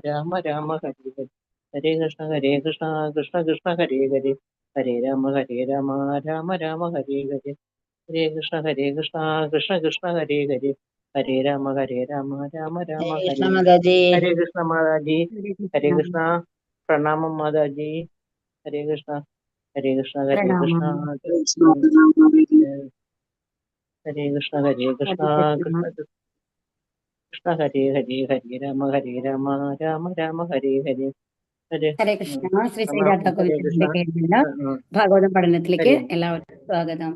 രാമ രാമ ഹരി ഹരി ഹരേ കൃഷ്ണ കൃഷ്ണ കൃഷ്ണ ഹരേ ഹരേ ഹരേ രാമ രാമ രാമ ഹരേ ഹരേ ഹരേ കൃഷ്ണ കൃഷ്ണ കൃഷ്ണ ഹരേ ഹരേ ഹരേ രാമ രാമ രാമ ഹരേ ഹരേ കൃഷ്ണ മാതാജി. ഹരേ കൃഷ്ണ മാതാജി. ഹരേ കൃഷ്ണ. പ്രണാമം മാതാജി. ഹരേ കൃഷ്ണ ഹരേ കൃഷ്ണ ഹരേ കൃഷ്ണ ഹരേ കൃഷ്ണ കൃഷ്ണ കൃഷ്ണ ഹരേ ഹരേ ഹരേ രാമ രാമ രാമ ഹരേ ഹരേ ഹരേ. ഹരേ കൃഷ്ണ. ശ്രീ ശ്രീരാധ ഗോവിന്ദന്റെ പേരിലുള്ള ഭാഗവതം പഠനത്തിലേക്ക് എല്ലാവർക്കും സ്വാഗതം.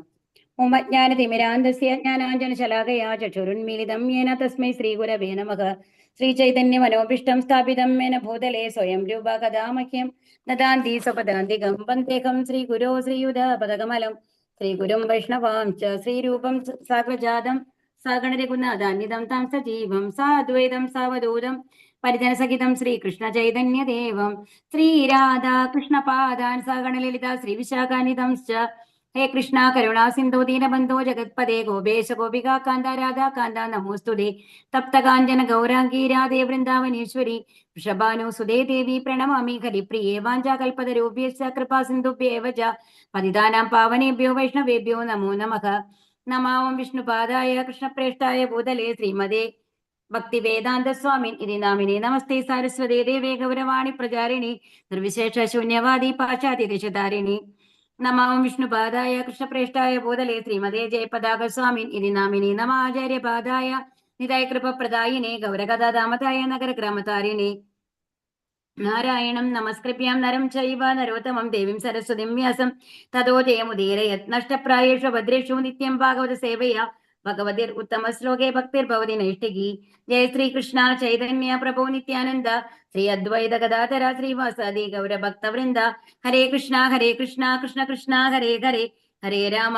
ഓമജ്ഞാനതിമിരാന്തസ്യ ജ്ഞാനാഞ്ജനശലാകയാ ചക്ഷുരുന്മീലിതം യേന തസ്മൈ ശ്രീഗുരവേ നമഃ. ശ്രീചൈതന്യമനോഭീഷ്ടം സ്ഥാപിതം യേന ഭൂതലേ സ്വയം രൂപ കഥാ മഹ്യം ദദാന്തി സ്വപദാന്തികം വന്ദേഹം ശ്രീഗുരോ ശ്രീയുധപദകമലം ശ്രീഗുരും വൈഷ്ണവാംച ശ്രീരൂപം സാഗ്രജാതം സാഗണരഘുനാഥാന്വിതം താം സജീവം സാദ്വൈതം സാവധൂതം പരിജനസഹിതം ശ്രീകൃഷ്ണ ചൈതന്യദേവം ശ്രീരാധാ കൃഷ്ണപാദാൻ സഗണലളിത ശ്രീവിശാഖാനിധം ഹേ കൃഷ്ണ കരുണാ സിന്ധു ദീനബന്ധോ ജഗത്പദേ ഗോപേശ ഗോപികാ കാന്ത രാധാ കാന്ത നമോസ്തുതേ തപ്തകാഞ്ചന ഗൗരാംഗീ രാധേ വൃന്ദാവനേശ്വരി വൃഷഭാനുസുതേ ദേവി പ്രണമാമി ഹരിപ്രിയേ വാഞ്ചാകൽപതരൂപ്യശ്ച കൃപാ സിന്ധുഭ്യേവ ച പതിതാനാം പാവനേഭ്യോ വൈഷ്ണവേഭ്യോ നമോ നമഃ. നമാം വിഷ്ണുപാദായ കൃഷ്ണപ്രേഷ്ഠായ ഭൂതലേ ശ്രീമതേ ഭക്തിവേദാന്ത സ്വാമിൻ ഇതി നാമിനെ നമസ്തേ സാരസ്വതേ ദേവേ ഗൗരവാണി പ്രചാരിണി നിർവിശേഷ ശൂന്യവാദി പാശ്ചാത്യദേശധാരിണി. നമാം വിഷ്ണുപാദായ കൃഷ്ണപ്രേഷ്ഠായ ഭൂതലേ ശ്രീമതേ ജയപതാക സ്വാമിൻ ഇതി നാമിനെ നമ ആചാര്യപാദായ നിതായ കൃപപ്രദായിനെ ഗൗരകഥാദാമതായ നഗരഗ്രാമതാരിണി. നാരായണം നമസ്കൃപ്യാം നരം ചൈവ നരോത്തമം ദേവീം സരസ്വതിം വ്യാസം തതോ ജയമുദീരയത്. നഷ്ടപ്രായേഷു ഭദ്രേഷു നിത്യം ഭാഗവത സേവയാ ഭഗവതിർ ഉത്തമ ശ്ലോകേ ഭക്തിർഭവതി നൈഷ്ഠികി. ജയ ശ്രീകൃഷ്ണ ചൈതന്യ പ്രഭോ നിത്യാനന്ദ ശ്രീ അദ്വൈത ഗദാധര ശ്രീവാസാദി ഗൗരഭക്തവൃന്ദ. ഹരേ കൃഷ്ണ കൃഷ്ണ കൃഷ്ണ ഹരേ ഹരേ ഹരേ രാമ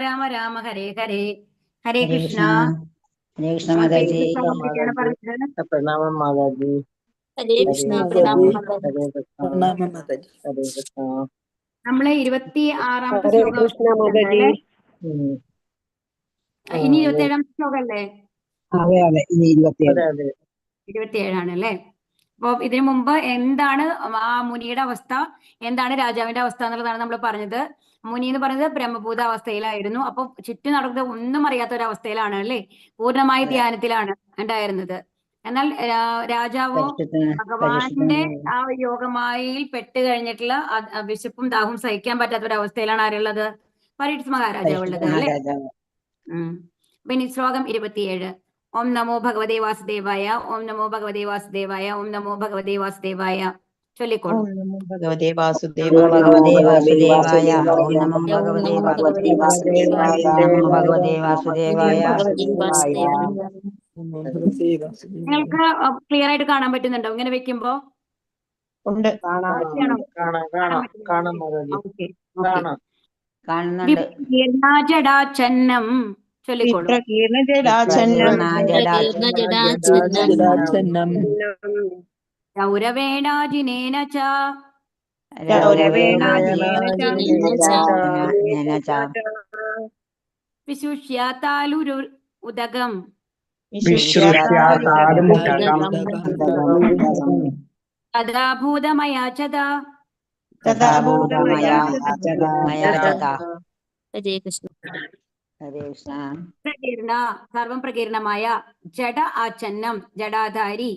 രാമ രാമ ഹരേ ഹരേ. ഹരേ കൃഷ്ണ. ഹരേ കൃഷ്ണ മാതാജി. പ്രണാമം മാതാജി. ഹരേ കൃഷ്ണ. പ്രണാമം മാതാജി. ഹരേ കൃഷ്ണ. നമ്മള് 26ാമത്തെ ശ്ലോകം. ഇനി 27ാമത്തെ ശ്ലോകല്ലേ? 27ആണല്ലേ. അപ്പൊ ഇതിനു മുമ്പ് എന്താണ് ആ മുനിയുടെ അവസ്ഥ, എന്താണ് രാജാവിന്റെ അവസ്ഥ എന്നുള്ളതാണ് നമ്മൾ പറഞ്ഞത്. മുനി എന്ന് പറയുന്നത് ബ്രഹ്മഭൂത അവസ്ഥയിലായിരുന്നു. അപ്പൊ ചുറ്റും നടക്കുന്നത് ഒന്നും അറിയാത്ത ഒരു അവസ്ഥയിലാണ് അല്ലേ, പൂർണ്ണമായ ധ്യാനത്തിലാണ് ഉണ്ടായിരുന്നത്. എന്നാൽ രാജാവോ ഭഗവാന്റെ ആ യോഗമായിൽ പെട്ട് കഴിഞ്ഞിട്ടുള്ള വിശപ്പും ദാഹവും സഹിക്കാൻ പറ്റാത്ത ഒരു അവസ്ഥയിലാണ് ആരുള്ളത്? പരീക്ഷിത് മഹാരാജാവ് ഉള്ളത് അല്ലേ. പിന്നെ ശ്ലോകം 27. ഓം നമോ ഭഗവതേ വാസുദേവായ, ഓം നമോ ഭഗവതേ വാസുദേവായ, ഓം നമോ ഭഗവതേ വാസുദേവായ. ചൊല്ലിക്കോളൂ. ഭഗവതേ വാസുദേവായ, ഓം നമോ ഭഗവതേ വാസുദേവായ, നമോ ഭഗവതേ വാസുദേവായ. നിങ്ങൾക്ക് ക്ലിയർ ആയിട്ട് കാണാൻ പറ്റുന്നുണ്ടോ ഇങ്ങനെ വെക്കുമ്പോ? ഉണ്ട്, കാണുന്നുണ്ട്. ചൊല്ലിക്കോളൂ. രൗരവേണാജിനേന ച വിശുഷ്യാതാലുരു ഉദകം തഥാ ഭൂതമയാ ചതാ. പ്രകീർണ, സർവം പ്രകീർണമായ. ജഡ ആച്ഛന്നം, ജഡാധാരി.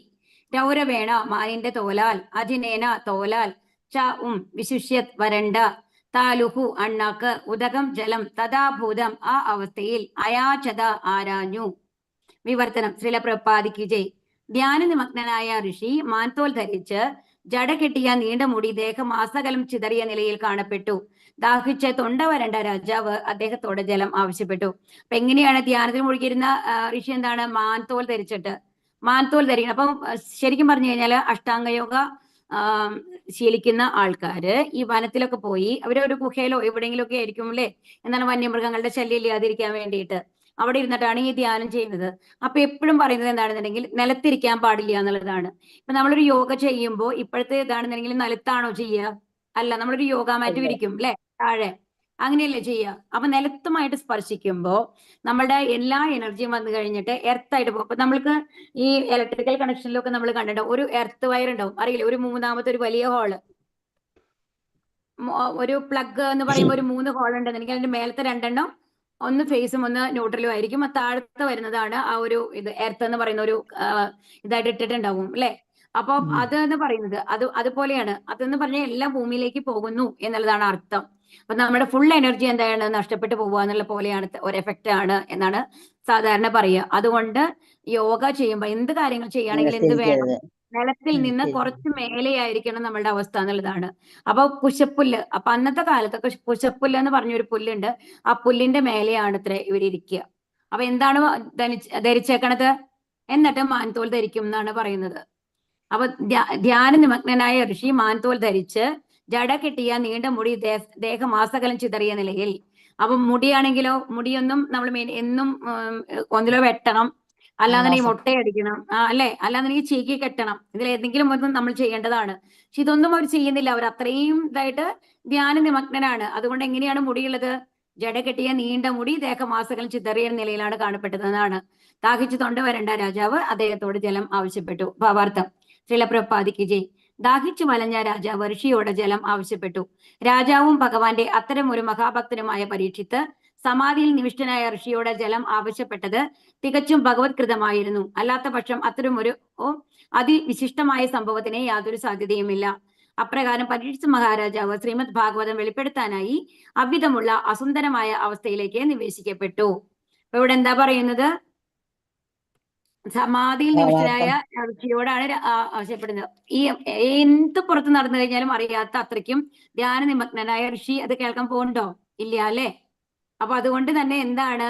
രൗരവേണ, മാനിന്റെ തോലാൽ. അജിനേന, തോലാൽ. ച വിശുഷ്യത്, വരണ്ട. താലുഹു, അണ്ണാക്ക്. ഉദകം, ജലം. തഥാഭൂതം, ആ അവസ്ഥയിൽ. അയാചത, ആരാഞ്ഞു. വിവർത്തനം. ശ്രീല പ്രഭുപാദിക്ക് ജയ്. ധ്യാന നിമഗ്നനായ ഋഷി മാൻതോൽ ധരിച്ച് ജട കെട്ടിയ നീണ്ട മുടി ദേഹം ആസകലം ചിതറിയ നിലയിൽ കാണപ്പെട്ടു. ദാഹിച്ച് തൊണ്ട വരണ്ട രാജാവ് അദ്ദേഹത്തോട് ജലം ആവശ്യപ്പെട്ടു. അപ്പൊ എങ്ങനെയാണ് ധ്യാനത്തിൽ മുഴുകിയിരുന്ന ഋഷി എന്താണ്? മാൻതോൽ ധരിച്ചിട്ട്, മാൻതോൽ ധരിക്കണം. അപ്പം ശരിക്കും പറഞ്ഞു കഴിഞ്ഞാല് അഷ്ടാംഗയോഗ ശീലിക്കുന്ന ആൾക്കാര് ഈ വനത്തിലൊക്കെ പോയി അവരൊരു ഗുഹയിലോ എവിടെയെങ്കിലും ഒക്കെ ആയിരിക്കും അല്ലെ, എന്താണ് വന്യമൃഗങ്ങളുടെ ശല്യം ഇല്ലാതിരിക്കാൻ വേണ്ടിയിട്ട് അവിടെ ഇരുന്നിട്ടാണ് ഈ ധ്യാനം ചെയ്യുന്നത്. അപ്പൊ എപ്പോഴും പറയുന്നത് എന്താണെന്നുണ്ടെങ്കിൽ നിലത്തിരിക്കാൻ പാടില്ല എന്നുള്ളതാണ്. ഇപ്പൊ നമ്മളൊരു യോഗ ചെയ്യുമ്പോൾ ഇപ്പോഴത്തെ ഇതാണെന്നുണ്ടെങ്കിൽ നിലത്താണോ ചെയ്യുക? അല്ല, നമ്മളൊരു യോഗ മാറ്റ് വിരിക്കും അല്ലെ താഴെ. അങ്ങനെയല്ലേ ചെയ്യുക. അപ്പൊ നിലത്തുമായിട്ട് സ്പർശിക്കുമ്പോ നമ്മുടെ എല്ലാ എനർജിയും വന്നു കഴിഞ്ഞിട്ട് എർത്തായിട്ട് പോകും. അപ്പൊ നമ്മൾക്ക് ഈ ഇലക്ട്രിക്കൽ കണക്ഷനിലൊക്കെ നമ്മൾ കണ്ടിട്ടുണ്ടാവും, ഒരു എർത്ത് വയർ ഉണ്ടാവും, അറിയില്ലേ, ഒരു മൂന്നാമത്തെ ഒരു വലിയ ഹോള്, ഒരു പ്ലഗ് എന്ന് പറയുമ്പോൾ ഒരു 3 ഹോൾ ഉണ്ടെന്നുണ്ടെങ്കിൽ അതിന്റെ മേലത്തെ 2 ഒന്ന് ഫേസും ഒന്ന് ന്യൂട്രലും ആയിരിക്കും. താഴത്ത് വരുന്നതാണ് ആ ഒരു ഇത് എർത്ത് എന്ന് പറയുന്ന ഒരു ഇതായിട്ട് ഇട്ടിട്ടുണ്ടാവും അല്ലെ. അപ്പൊ അത് എന്ന് പറയുന്നത് അതുപോലെയാണ്. അതെന്ന് പറഞ്ഞാൽ എല്ലാം ഭൂമിയിലേക്ക് പോകുന്നു എന്നുള്ളതാണ് അർത്ഥം. അപ്പൊ നമ്മുടെ ഫുൾ എനർജി എന്താണ് നഷ്ടപ്പെട്ടു പോകുക എന്നുള്ള പോലെയാണ്, ഒരു എഫക്റ്റ് ആണ് എന്നാണ് സാധാരണ പറയുക. അതുകൊണ്ട് യോഗ ചെയ്യുമ്പോൾ എന്ത് കാര്യങ്ങൾ ചെയ്യുകയാണെങ്കിൽ എന്ത് വേണം, നിലത്തിൽ നിന്ന് കുറച്ച് മേലെയായിരിക്കണം നമ്മളുടെ അവസ്ഥ എന്നുള്ളതാണ്. അപ്പൊ കുശപ്പുല്ല്, അപ്പൊ അന്നത്തെ കാലത്തൊക്കെ കുശപ്പുല്ല് എന്ന് പറഞ്ഞൊരു പുല്ലുണ്ട്, ആ പുല്ലിന്റെ മേലെയാണ് ഇത്ര ഇവരിയ്ക്കുക. അപ്പൊ എന്താണ് ധരിച്ചേക്കണത്? എന്നിട്ട് മാൻതോൽ ധരിക്കും എന്നാണ് പറയുന്നത്. അപ്പൊ ധ്യാന നിമഗ്നനായ ഋഷി മാൻതോൽ ധരിച്ച് ജട കെട്ടിയ നീണ്ട മുടി ദേഹമാസകലം ചിതറിയ നിലയിൽ. അപ്പൊ മുടിയാണെങ്കിലോ, മുടിയൊന്നും നമ്മൾ എന്നും ഒന്നിലോ വെട്ടണം, അല്ലാന്നുണ്ടെങ്കിൽ മുട്ടയടിക്കണം, അല്ലെ, അല്ലാന്നുണ്ടെങ്കിൽ ചീക്കി കെട്ടണം. ഇതിൽ ഏതെങ്കിലും ഒന്നും നമ്മൾ ചെയ്യേണ്ടതാണ്. പക്ഷെ ഇതൊന്നും അവർ ചെയ്യുന്നില്ല. അവർ അത്രയും ഇതായിട്ട് ധ്യാന നിമഗ്നനാണ്. അതുകൊണ്ട് എങ്ങനെയാണ് മുടിയുള്ളത്? ജട കെട്ടിയ നീണ്ട മുടി ദേഹമാസകലം ചിതറിയ നിലയിലാണ് കാണപ്പെട്ടതെന്നാണ്. ദാഹിച്ചു തൊണ്ട വരണ്ട രാജാവ് അദ്ദേഹത്തോട് ജലം ആവശ്യപ്പെട്ടു. ഭാവാർത്ഥം. ശ്രീല പ്രഭുപാദിക്ക് ജയ്. ദാഹിച്ചു വലഞ്ഞ രാജാവ് ഋഷിയോട് ജലം ആവശ്യപ്പെട്ടു. രാജാവും ഭഗവാന്റെ അത്തരം ഒരു മഹാഭക്തനുമായ പരീക്ഷിത്ത് സമാധിയിൽ നിവിഷ്ടനായ ഋഷിയോട് ജലം ആവശ്യപ്പെട്ടത് തികച്ചും ഭഗവത്കൃതമായിരുന്നു. അല്ലാത്ത പക്ഷം അത്തരമൊരു അതിവിശിഷ്ടമായ സംഭവത്തിന് യാതൊരു സാധ്യതയുമില്ല. അപ്രകാരം പരീക്ഷിത് മഹാരാജാവ് ശ്രീമദ് ഭാഗവതം വെളിപ്പെടുത്താനായി അവിധമുള്ള അസുന്ദരമായ അവസ്ഥയിലേക്ക് നിവേശിക്കപ്പെട്ടു. അപ്പൊ ഇവിടെ എന്താ പറയുന്നത്? സമാധിയിൽ നിവിഷ്ടനായ ഋഷിയോടാണ് ആവശ്യപ്പെടുന്നത്. ഈ എന്ത് പുറത്ത് നടന്നു കഴിഞ്ഞാലും അറിയാത്ത അത്രയ്ക്കും ധ്യാന നിമഗ്നനായ ഋഷി അത് കേൾക്കാൻ പോകുന്നുണ്ടോ? ഇല്ല അല്ലെ. അപ്പൊ അതുകൊണ്ട് തന്നെ എന്താണ്,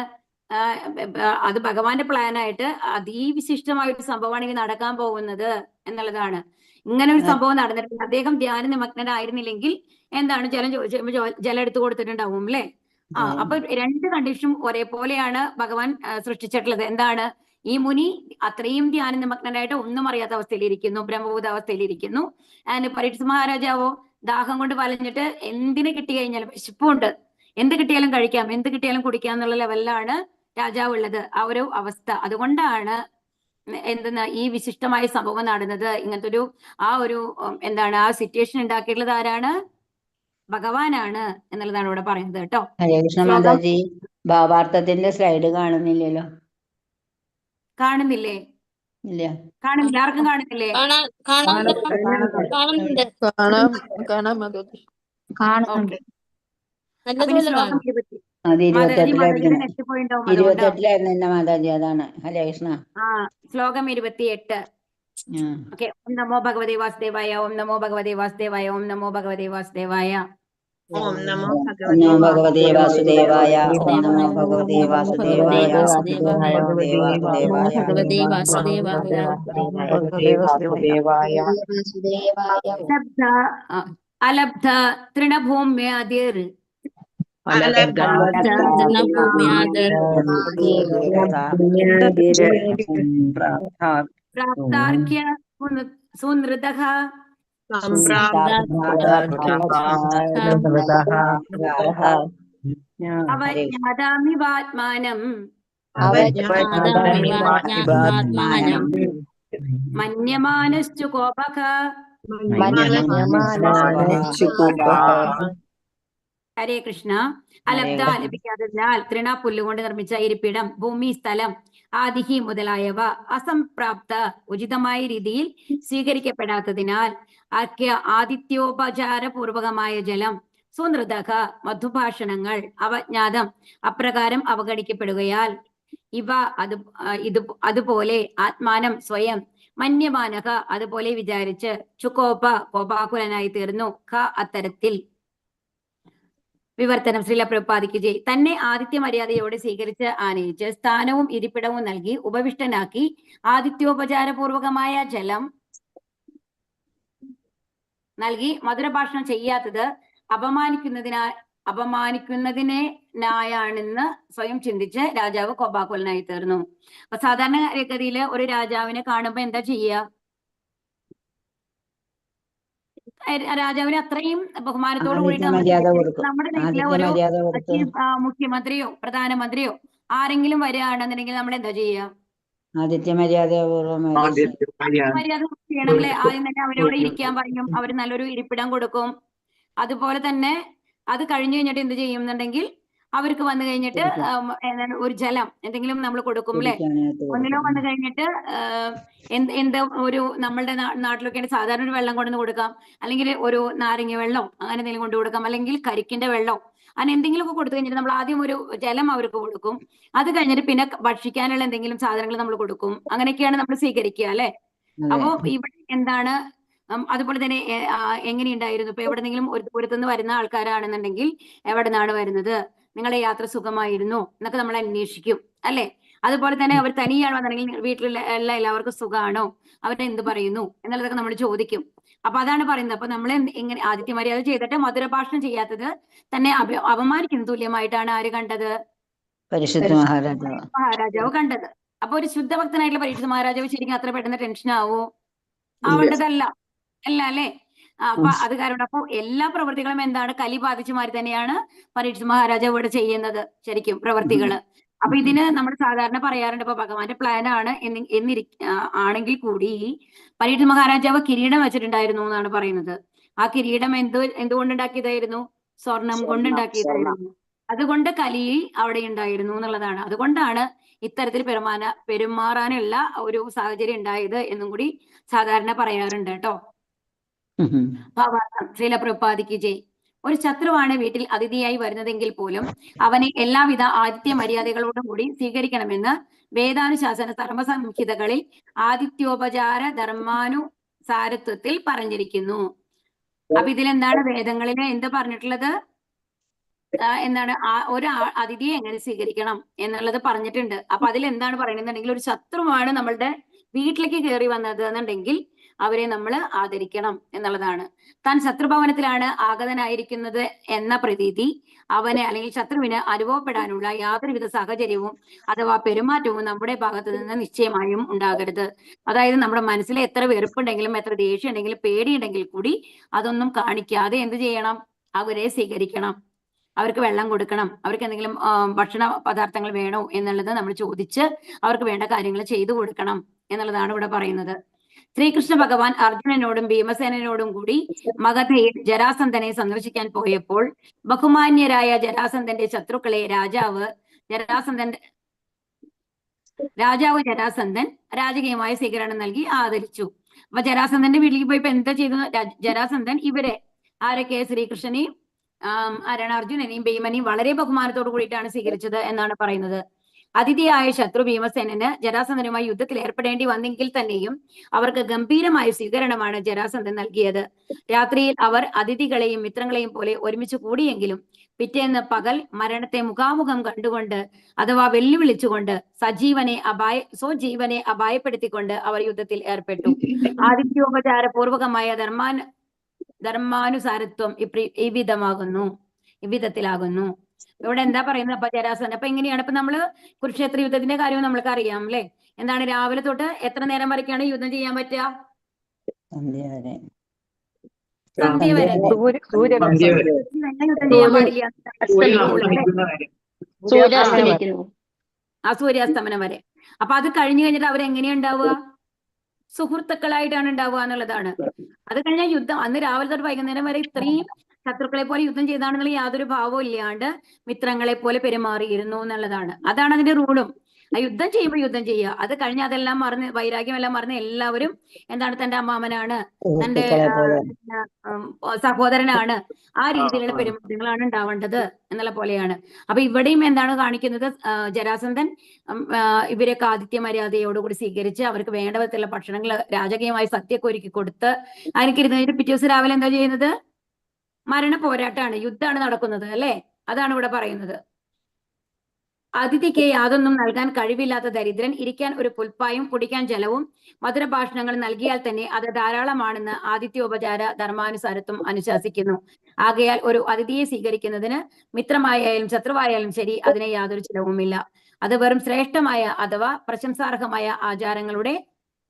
അത് ഭഗവാന്റെ പ്ലാനായിട്ട് അതിവിശിഷ്ടമായ ഒരു സംഭവമാണ് ഇനി നടക്കാൻ പോകുന്നത് എന്നുള്ളതാണ്. ഇങ്ങനെ ഒരു സംഭവം നടന്നിട്ടുണ്ട്. അദ്ദേഹം ധ്യാന നിമഗ്നനായിരുന്നില്ലെങ്കിൽ എന്താണ്, ജലം ചോദിച്ചുമ്പോൾ ജലം എടുത്തു കൊടുത്തിട്ടുണ്ടാവും അല്ലെ. അപ്പൊ 2 കണ്ടീഷനും ഒരേപോലെയാണ് ഭഗവാൻ സൃഷ്ടിച്ചിട്ടുള്ളത്. എന്താണ്, ഈ മുനി അത്രയും ധ്യാന നിമഗ്നനായിട്ട് ഒന്നും അറിയാത്ത അവസ്ഥയിലിരിക്കുന്നു, ബ്രഹ്മഭൂത അവസ്ഥയിലിരിക്കുന്നു. പരീക്ഷിത് മഹാരാജാവോ ദാഹം കൊണ്ട് വലഞ്ഞിട്ട് എന്തിനെ കിട്ടി കഴിഞ്ഞാലും, വിശപ്പുണ്ട്, എന്ത് കിട്ടിയാലും കഴിക്കാം, എന്ത് കിട്ടിയാലും കുടിക്കാം എന്നുള്ള ലെവലിലാണ് രാജാവ് ഉള്ളത്, ആ ഒരു അവസ്ഥ. അതുകൊണ്ടാണ് എന്തെന്ന് ഈ വിശിഷ്ടമായ സംഭവം നടന്നത്. ഇങ്ങനത്തെ ഒരു എന്താണ് ആ സിറ്റുവേഷൻ ഉണ്ടാക്കിയിട്ടുള്ളത് ആരാണ്? ഭഗവാനാണ് എന്നുള്ളതാണ് ഇവിടെ പറയുന്നത് കേട്ടോ. ഹരേ കൃഷ്ണ മാതാജി, ഭാവാർത്ഥത്തിന്റെ സ്ലൈഡ് കാണുന്നില്ലല്ലോ. കാണുന്നില്ലേ? ഇല്ല, കാണുന്നില്ല. ആർക്കും കാണുന്നില്ലേ? അത് 28-ലായിരുന്നു എന്റെ മാതാജി. അതാണ്. ഹരേ കൃഷ്ണ. ശ്ലോകം 28. ഓക്കെ. ഓം നമോ ഭഗവതേ വാസുദേവായ, ഓം നമോ ഭഗവതേ വാസുദേവായ, ഓം നമോ ഭഗവതേ വാസുദേവായ. ഓം നമോ ഭഗവതേ വാസുദേവായ, ഓം നമോ ഭഗവതേ വാസുദേവായ, ഭഗവതേ വാസുദേവായ. അലബ്ധ തൃണഭൂമ്യാദിർ പ്രാപ്താർക്യ സുനൃതഃ അവജ്ഞാതാമിവാത്മാനം മന്യമാനശ്ച കോപഃ. ഹരേ കൃഷ്ണ. അലബ്ധ ലഭിക്കാത്തതിനാൽ, തൃണ പുല്ലുകൊണ്ട് നിർമ്മിച്ച ഇരിപ്പിടം, ഭൂമി, സ്ഥലം, ആദിഹി മുതലായവ അസംപ്രാപ്ത ഉചിതമായ രീതിയിൽ സ്വീകരിക്കപ്പെടാത്തതിനാൽ, ആദിത്യോപചാരപൂർവകമായ ജലം, സുനൃതഃ മധുഭാഷണങ്ങൾ, അവജ്ഞാതം അപ്രകാരം അവഗണിക്കപ്പെടുകയാൽ, അതുപോലെ ആത്മാനം സ്വയം, മന്യമാനക അതുപോലെ വിചാരിച്ച്, ചുകോപ കോപാകുലനായി തീർന്നു, അത്തരത്തിൽ. വിവർത്തനം. ശ്രീല പ്രഭുപാദിക്ക് ജയ്. തന്നെ ആദിത്യ മര്യാദയോടെ സ്വീകരിച്ച് ആനയിച്ച് സ്ഥാനവും ഇരിപ്പിടവും നൽകി ഉപവിഷ്ടനാക്കി ആദിത്യോപചാരപൂർവകമായ ജലം നൽകി മധുരഭാഷണം ചെയ്യാത്തത് അപമാനിക്കുന്നതിനായാണെന്ന് സ്വയം ചിന്തിച്ച് രാജാവ് കോപാകുലനായി തീർന്നു. അപ്പൊ സാധാരണ ഗതിയിൽ ഒരു രാജാവിനെ കാണുമ്പോ എന്താ ചെയ്യുക? രാജാവിന് അത്രയും ബഹുമാനത്തോട് കൂടിയിട്ട് ആദിത്യ നമ്മൾ മര്യാദ കൊടുക്കും. നമ്മുടെ വീട്ടിലെ ആദിത്യ ഒരു മര്യാദ കൊടുത്ത് മുഖ്യമന്ത്രിയോ പ്രധാനമന്ത്രിയോ ആരെങ്കിലും വരികയാണെന്നുണ്ടെങ്കിൽ നമ്മൾ എന്താ ചെയ്യുക? ആദിത്യ മര്യാദപൂർവ്വം മര്യാദ ചെയ്യണമല്ലേ? ആദ്യം തന്നെ അവരോട് ഇരിക്കാൻ പറയും, അവർ നല്ലൊരു ഇരിപ്പിടം കൊടുക്കും. അതുപോലെ തന്നെ അത് കഴിഞ്ഞു കഴിഞ്ഞിട്ട് എന്ത് ചെയ്യുന്നുണ്ടെങ്കിൽ അവർക്ക് വന്നു കഴിഞ്ഞിട്ട് ഒരു ജലം എന്തെങ്കിലും നമ്മൾ കൊടുക്കും അല്ലെ? ഒന്നിലോ വന്നു കഴിഞ്ഞിട്ട് എന്ത് ഒരു നമ്മളുടെ നാട്ടിലൊക്കെ സാധാരണ ഒരു വെള്ളം കൊണ്ടുവന്ന് കൊടുക്കാം, അല്ലെങ്കിൽ ഒരു നാരങ്ങ വെള്ളം അങ്ങനെ എന്തെങ്കിലും കൊണ്ടു കൊടുക്കാം, അല്ലെങ്കിൽ കരിക്കിന്റെ വെള്ളം അങ്ങനെ എന്തെങ്കിലുമൊക്കെ കൊടുത്തു കഴിഞ്ഞിട്ട് നമ്മൾ ആദ്യം ഒരു ജലം അവർക്ക് കൊടുക്കും. അത് കഴിഞ്ഞിട്ട് പിന്നെ ഭക്ഷിക്കാനുള്ള എന്തെങ്കിലും സാധനങ്ങൾ നമ്മൾ കൊടുക്കും. അങ്ങനെയൊക്കെയാണ് നമ്മൾ സ്വീകരിക്കുക അല്ലെ? അപ്പോ ഇവിടെ എന്താണ് അതുപോലെ തന്നെ എങ്ങനെയുണ്ടായിരുന്നു? ഇപ്പൊ എവിടെന്നെങ്കിലും ഒരു ദൂരത്തുനിന്ന് വരുന്ന ആൾക്കാരാണെന്നുണ്ടെങ്കിൽ എവിടെ നിന്നാണ് വരുന്നത്, നിങ്ങളുടെ യാത്ര സുഖമായിരുന്നു എന്നൊക്കെ നമ്മൾ അന്വേഷിക്കും അല്ലെ? അതുപോലെ തന്നെ അവർ തനിയാണ് വന്നിട്ടുണ്ടെങ്കിൽ വീട്ടിലുള്ള എല്ലാവർക്കും സുഖമാണോ, അവരെന്ത് പറയുന്നു എന്നുള്ളതൊക്കെ നമ്മൾ ചോദിക്കും. അപ്പൊ അതാണ് പറയുന്നത്. അപ്പൊ നമ്മൾ എങ്ങനെ ആദിത്യ മര്യാദ ചെയ്തിട്ട് മധുരഭാഷണം ചെയ്യാത്തത് തന്നെ അപമാനിക്കുന്ന തുല്യമായിട്ടാണ് ആര് കണ്ടത്? പരിശുദ്ധ മഹാരാജാവ് കണ്ടത്. അപ്പൊ ഒരു ശുദ്ധഭക്തനായിട്ടുള്ള പരീക്ഷിത് മഹാരാജാവ് ശരിക്കും അത്ര പെട്ടെന്ന് ടെൻഷൻ ആവോ? ആവേണ്ടതല്ല അല്ല അല്ലെ? അപ്പൊ അത് കാരണം അപ്പൊ എല്ലാ പ്രവൃത്തികളും എന്താണ് കലി ബാധിച്ച മാതിരി തന്നെയാണ് പരീക്ഷിത് മഹാരാജാവ് ഇവിടെ ചെയ്യുന്നത് ശരിക്കും പ്രവൃത്തികള്. അപ്പൊ ഇതിന് നമ്മൾ സാധാരണ പറയാറുണ്ട്, ഇപ്പൊ ഭഗവാന്റെ പ്ലാൻ ആണ് ആണെങ്കിൽ കൂടി പരീക്ഷിത് മഹാരാജാവ് കിരീടം വെച്ചിട്ടുണ്ടായിരുന്നു എന്നാണ് പറയുന്നത്. ആ കിരീടം എന്തുകൊണ്ടുണ്ടാക്കിയതായിരുന്നു? സ്വർണം കൊണ്ടുണ്ടാക്കിയതായിരുന്നു. അതുകൊണ്ട് കലി അവിടെ ഉണ്ടായിരുന്നു എന്നുള്ളതാണ്. അതുകൊണ്ടാണ് ഇത്തരത്തിൽ പെരുമാറാനുള്ള ഒരു സാഹചര്യം ഉണ്ടായത് എന്നും കൂടി സാധാരണ പറയാറുണ്ട് കേട്ടോ. ശ്രീല പ്രഭുപാദിക്ക് ജയ്. ഒരു ശത്രുവാണ് വീട്ടിൽ അതിഥിയായി വരുന്നതെങ്കിൽ പോലും അവനെ എല്ലാവിധ ആതിഥ്യ മര്യാദകളോടും കൂടി സ്വീകരിക്കണമെന്ന് വേദാനുശാസന ധർമ്മസംഹിതകളിൽ ആതിഥ്യോപചാര ധർമാനുസാരത്വത്തിൽ പറഞ്ഞിരിക്കുന്നു. അപ്പൊ ഇതിലെന്താണ് വേദങ്ങളിൽ എന്ത് പറഞ്ഞിട്ടുള്ളത്? എന്താണ് ഒരു അതിഥിയെ എങ്ങനെ സ്വീകരിക്കണം എന്നുള്ളത് പറഞ്ഞിട്ടുണ്ട്. അപ്പൊ അതിൽ എന്താണ് പറയുന്നുണ്ടെങ്കിൽ ഒരു ശത്രുവാണ് നമ്മളുടെ വീട്ടിലേക്ക് കയറി വന്നത് എന്നുണ്ടെങ്കിൽ അവരെ നമ്മൾ ആദരിക്കണം എന്നുള്ളതാണ്. താൻ ശത്രുഭവനത്തിലാണ് ആഗതനായിരിക്കുന്നത് എന്ന പ്രതീതി അവന് അല്ലെങ്കിൽ ശത്രുവിന് അനുഭവപ്പെടാനുള്ള യാതൊരുവിധ സാഹചര്യവും അഥവാ പെരുമാറ്റവും നമ്മുടെ ഭാഗത്ത് നിന്ന് നിശ്ചയമായും ഉണ്ടാകരുത്. അതായത് നമ്മുടെ മനസ്സിൽ എത്ര വെറുപ്പുണ്ടെങ്കിലും എത്ര ദേഷ്യം ഉണ്ടെങ്കിലും പേടിയുണ്ടെങ്കിൽ കൂടി അതൊന്നും കാണിക്കാതെ എന്ത് ചെയ്യണം? അവരെ സ്വീകരിക്കണം, അവർക്ക് വെള്ളം കൊടുക്കണം, അവർക്ക് എന്തെങ്കിലും ഭക്ഷണ പദാർത്ഥങ്ങൾ വേണോ എന്നുള്ളത് നമ്മൾ ചോദിച്ച് അവർക്ക് വേണ്ട കാര്യങ്ങൾ ചെയ്തു കൊടുക്കണം എന്നുള്ളതാണ് ഇവിടെ പറയുന്നത്. ശ്രീകൃഷ്ണ ഭഗവാൻ അർജുനനോടും ഭീമസേനോടും കൂടി മഗധയിൽ ജരാസന്ധനെ സന്ദർശിക്കാൻ പോയപ്പോൾ ബഹുമാന്യരായ ജരാസന്ധന്റെ ശത്രുക്കളെ രാജാവ് ജരാസന്ധൻ രാജകീയമായ സ്വീകരണം നൽകി ആദരിച്ചു. അപ്പൊ ജരാസന്ധന്റെ വീട്ടിലേക്ക് പോയപ്പോ എന്താ ചെയ്തു? ജരാസന്ധൻ ഇവരെ ആരൊക്കെ? ശ്രീകൃഷ്ണനെയും ആരാണ്? അർജുനനെയും ഭീമനെയും വളരെ ബഹുമാനത്തോടു കൂടിയിട്ടാണ് സ്വീകരിച്ചത് എന്നാണ് പറയുന്നത്. അതിഥിയായ ശത്രു ഭീമസേനന് ജരാസന്ധനുമായി യുദ്ധത്തിൽ ഏർപ്പെടേണ്ടി വന്നെങ്കിൽ തന്നെയും അവർക്ക് ഗംഭീരമായ സ്വീകരണമാണ് ജരാസന്ധൻ നൽകിയത്. രാത്രിയിൽ അവർ അതിഥികളെയും മിത്രങ്ങളെയും പോലെ ഒരുമിച്ച് കൂടിയെങ്കിലും പിറ്റേന്ന് പകൽ മരണത്തെ മുഖാമുഖം കണ്ടുകൊണ്ട് അഥവാ വെല്ലുവിളിച്ചുകൊണ്ട് സ്വജീവനെ അപായപ്പെടുത്തിക്കൊണ്ട് അവർ യുദ്ധത്തിൽ ഏർപ്പെട്ടു. ആതിഥ്യോപചാരപൂർവകമായ ധർമാനുസാരത്വം ഇവിധത്തിലാകുന്നു. ഇവിടെ എന്താ പറയുന്നത്? അപ്പൊ ജരാസന്ധൻ അപ്പൊ എങ്ങനെയാണ്? ഇപ്പൊ നമ്മള് കുരുക്ഷേത്ര യുദ്ധത്തിന്റെ കാര്യം നമ്മൾക്ക് അറിയാം അല്ലെ? എന്താണ് രാവിലെ തൊട്ട് എത്ര നേരം വരയ്ക്കാണ് യുദ്ധം ചെയ്യാൻ പറ്റുക? സന്ധ്യ വരെ. യുദ്ധം ചെയ്യാൻ പാടില്ല, സൂര്യാസ്തമനം വരെ. അപ്പൊ അത് കഴിഞ്ഞു കഴിഞ്ഞിട്ട് അവരെങ്ങനെയാ ഉണ്ടാവുക? സുഹൃത്തുക്കളായിട്ടാണ് ഉണ്ടാവുക എന്നുള്ളതാണ്. അത് കഴിഞ്ഞാൽ യുദ്ധം അന്ന് രാവിലെ തൊട്ട് വൈകുന്നേരം വരെ ഇത്രയും ശത്രുക്കളെ പോലെ യുദ്ധം ചെയ്താണെന്നുള്ള യാതൊരു ഭാവവും ഇല്ലാണ്ട് മിത്രങ്ങളെ പോലെ പെരുമാറിയിരുന്നു എന്നുള്ളതാണ്. അതാണ് അതിന്റെ റൂളും. ആ യുദ്ധം ചെയ്യുമ്പോൾ യുദ്ധം ചെയ്യുക, അത് കഴിഞ്ഞ് അതെല്ലാം മറന്ന് വൈരാഗ്യം എല്ലാം മറന്ന് എല്ലാവരും എന്താണ് തന്റെ അമ്മാമനാണ്, തന്റെ സഹോദരനാണ്, ആ രീതിയിലുള്ള പെരുമാറ്റങ്ങളാണ് ഉണ്ടാവേണ്ടത് എന്നുള്ള പോലെയാണ്. അപ്പൊ ഇവിടെയും എന്താണ് കാണിക്കുന്നത്? ജരാസന്ധൻ ഇവരൊക്കെ ആതിഥ്യ മര്യാദയോടുകൂടി സ്വീകരിച്ച് അവർക്ക് വേണ്ട വിധത്തിലുള്ള ഭക്ഷണങ്ങൾ രാജകീയമായി സദ്യയൊക്കെ ഒരുക്കി കൊടുത്ത് അതിനൊക്കെ ഇരുന്നിട്ട് പിറ്റേ ദിവസം രാവിലെ എന്താ ചെയ്യുന്നത്? മരണ പോരാട്ടമാണ്, യുദ്ധമാണ് നടക്കുന്നത് അല്ലെ? അതാണ് ഇവിടെ പറയുന്നത്. അതിഥിക്ക് യാതൊന്നും നൽകാൻ കഴിവില്ലാത്ത ദരിദ്രൻ ഇരിക്കാൻ ഒരു പുൽപ്പായും കുടിക്കാൻ ജലവും മധുരഭാഷണങ്ങൾ നൽകിയാൽ തന്നെ അത് ധാരാളമാണെന്ന് ആതിഥ്യോപചാര ധർമാനുസാരത്വം അനുശാസിക്കുന്നു. ആകയാൽ ഒരു അതിഥിയെ സ്വീകരിക്കുന്നതിന് മിത്രമായാലും ശത്രുവായാലും ശരി അതിന് യാതൊരു ചിലവുമില്ല. അത് വെറും ശ്രേഷ്ഠമായ അഥവാ പ്രശംസാർഹമായ ആചാരങ്ങളുടെ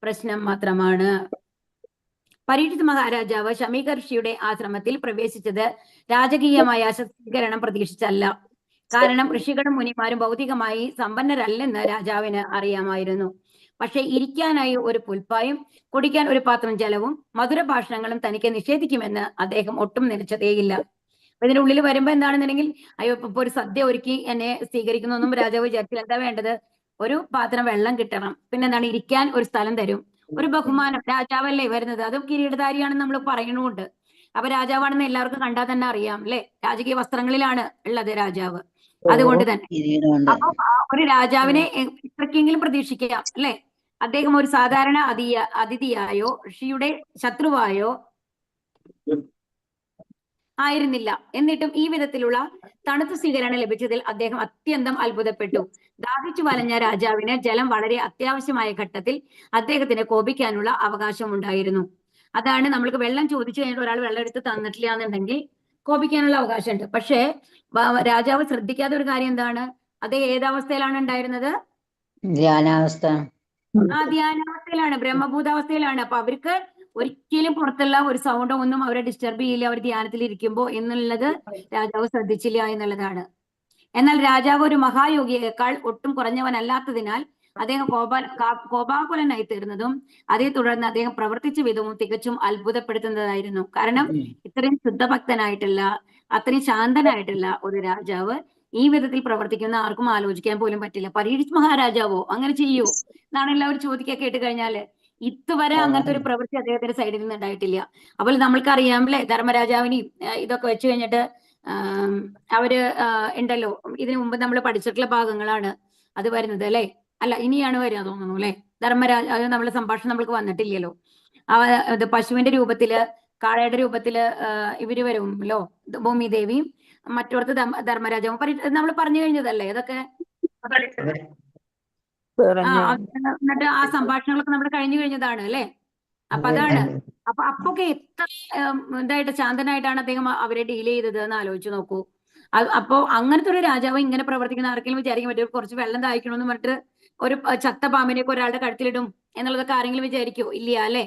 പ്രശ്നം മാത്രമാണ്. പരീക്ഷിത് മഹാരാജാവ് ശമീക ഋഷിയുടെ ആശ്രമത്തിൽ പ്രവേശിച്ചത് രാജകീയമായ സ്വീകരണം പ്രതീക്ഷിച്ചല്ല. കാരണം ഋഷികളും മുനിമാരും ഭൗതികമായി സമ്പന്നരല്ലെന്ന് രാജാവിന് അറിയാമായിരുന്നു. പക്ഷെ ഇരിക്കാനായി ഒരു പുൽപ്പായും കുടിക്കാൻ ഒരു പാത്രം ജലവും മധുര ഭാഷണങ്ങളും തനിക്ക് നിഷേധിക്കുമെന്ന് അദ്ദേഹം ഒട്ടും നിലച്ചതേയില്ല. ഇതിന്റെ ഉള്ളിൽ വരുമ്പോ എന്താണെന്നുണ്ടെങ്കിൽ അയ്യോ ഇപ്പൊ ഒരു സദ്യ ഒരുക്കി എന്നെ സ്വീകരിക്കുന്നൊന്നും രാജാവ് വിചാരിച്ചില്ല. എന്താ വേണ്ടത്? ഒരു പാത്രം വെള്ളം കിട്ടണം, പിന്നെ എന്താണ്, ഇരിക്കാൻ ഒരു സ്ഥലം തരും, ഒരു ബഹുമാനം. രാജാവല്ലേ വരുന്നത്, അതും കിരീടധാരിയാണെന്ന് നമ്മൾ പറയണമുണ്ട്. അപ്പൊ രാജാവാണെന്ന് എല്ലാവർക്കും കണ്ടാൽ തന്നെ അറിയാം അല്ലെ, രാജകീയ വസ്ത്രങ്ങളിലാണ് ഉള്ളത് രാജാവ്. അതുകൊണ്ട് തന്നെ അപ്പൊ ഒരു രാജാവിനെ ഇത്രയ്ക്കെങ്കിലും പ്രതീക്ഷിക്കാം അല്ലെ. അദ്ദേഹം ഒരു സാധാരണ അതിഥിയായോ ഋഷിയുടെ ശത്രുവായോ ആയിരുന്നില്ല. എന്നിട്ടും ഈ വിധത്തിലുള്ള തണുത്ത സ്വീകരണം ലഭിച്ചതിൽ അദ്ദേഹം അത്യന്തം അത്ഭുതപ്പെട്ടു. ദാഹിച്ചു വലഞ്ഞ രാജാവിന് ജലം വളരെ അത്യാവശ്യമായ ഘട്ടത്തിൽ അദ്ദേഹത്തിന് കോപിക്കാനുള്ള അവകാശമുണ്ടായിരുന്നു. അതാണ് നമ്മൾക്ക് വെള്ളം ചോദിച്ചു കഴിഞ്ഞിട്ട് ഒരാൾ വെള്ളം എടുത്ത് തന്നിട്ടില്ല എന്നുണ്ടെങ്കിൽ കോപിക്കാനുള്ള അവകാശമുണ്ട്. പക്ഷേ രാജാവ് ശ്രദ്ധിക്കാത്ത ഒരു കാര്യം എന്താണ്? അദ്ദേഹം ഏതവസ്ഥയിലാണ് ഉണ്ടായിരുന്നത്? ധ്യാനാവസ്ഥ. ധ്യാനാവസ്ഥയിലാണ്, ബ്രഹ്മഭൂതാവസ്ഥയിലാണ്. അപ്പൊ അവർക്ക് ഒരിക്കലും പുറത്തുള്ള ഒരു സൗണ്ടോ ഒന്നും അവരെ ഡിസ്റ്റർബ് ചെയ്യില്ല അവർ ധ്യാനത്തിൽ ഇരിക്കുമ്പോ എന്നുള്ളത് രാജാവ് ശ്രദ്ധിച്ചില്ല എന്നുള്ളതാണ്. എന്നാൽ രാജാവ് ഒരു മഹായോഗിയേക്കാൾ ഒട്ടും കുറഞ്ഞവനല്ലാത്തതിനാൽ അദ്ദേഹം കോപാകുലനായി തീർന്നതും അതേ തുടർന്ന് അദ്ദേഹം പ്രവർത്തിച്ച വിധവും തികച്ചും അത്ഭുതപ്പെടുത്തുന്നതായിരുന്നു. കാരണം ഇത്രയും ശുദ്ധഭക്തനായിട്ടുള്ള, അത്രയും ശാന്തനായിട്ടുള്ള ഒരു രാജാവ് ഈ വിധത്തിൽ പ്രവർത്തിക്കുന്ന ആർക്കും ആലോചിക്കാൻ പോലും പറ്റില്ല. പരീക്ഷിത് മഹാരാജാവോ അങ്ങനെ ചെയ്യൂ എന്നാണ് എല്ലാവരും ചോദിക്കുക കേട്ട് കഴിഞ്ഞാല്. ഇതുവരെ അങ്ങനത്തെ ഒരു പ്രവൃത്തി അദ്ദേഹത്തിന്റെ സൈഡിൽ നിന്ന് ഉണ്ടായിട്ടില്ല. അപ്പോൾ നമ്മൾക്കറിയാം അല്ലെ, ധർമ്മരാജാവിനെയും ഇതൊക്കെ വെച്ച് കഴിഞ്ഞിട്ട് അവര് ഉണ്ടല്ലോ, ഇതിനു മുമ്പ് നമ്മൾ പഠിച്ചിട്ടുള്ള ഭാഗങ്ങളാണ് അത് വരുന്നത് അല്ലെ. അല്ല, ഇനിയാണ് വരിക തോന്നുന്നു അല്ലെ. ധർമ്മരാജ നമ്മളെ സംഭാഷണം നമ്മൾക്ക് വന്നിട്ടില്ലല്ലോ. ഇത് പശുവിന്റെ രൂപത്തില്, കാളയുടെ രൂപത്തില് ഇവര് വരുമല്ലോ, ഭൂമിദേവിയും മറ്റോടത്ത് ധർമ്മരാജാവും നമ്മൾ പറഞ്ഞു കഴിഞ്ഞതല്ലേ ഇതൊക്കെ. എന്നിട്ട് ആ സംഭാഷണങ്ങളൊക്കെ നമ്മൾ കഴിഞ്ഞു കഴിഞ്ഞതാണ് അല്ലെ. അപ്പൊ അതാണ്. അപ്പൊക്കെ എത്ര ഇതായിട്ട് ശാന്തനായിട്ടാണ് അദ്ദേഹം അവരെ ഡീൽ ചെയ്തത് എന്ന് ആലോചിച്ച് നോക്കൂ. അപ്പോ അങ്ങനത്തെ ഒരു രാജാവ് ഇങ്ങനെ പ്രവർത്തിക്കുന്ന ആർക്കെങ്കിലും വിചാരിക്കാൻ പറ്റും കുറച്ച് വെള്ളം ദാഹിക്കണമെന്ന് പറഞ്ഞിട്ട് ഒരു ചത്ത പാമ്പിനെയൊക്കെ ഒരാളുടെ കഴുത്തിലിടും എന്നുള്ളതൊക്കെ ആരെങ്കിലും വിചാരിക്കുമോ? ഇല്ല അല്ലെ.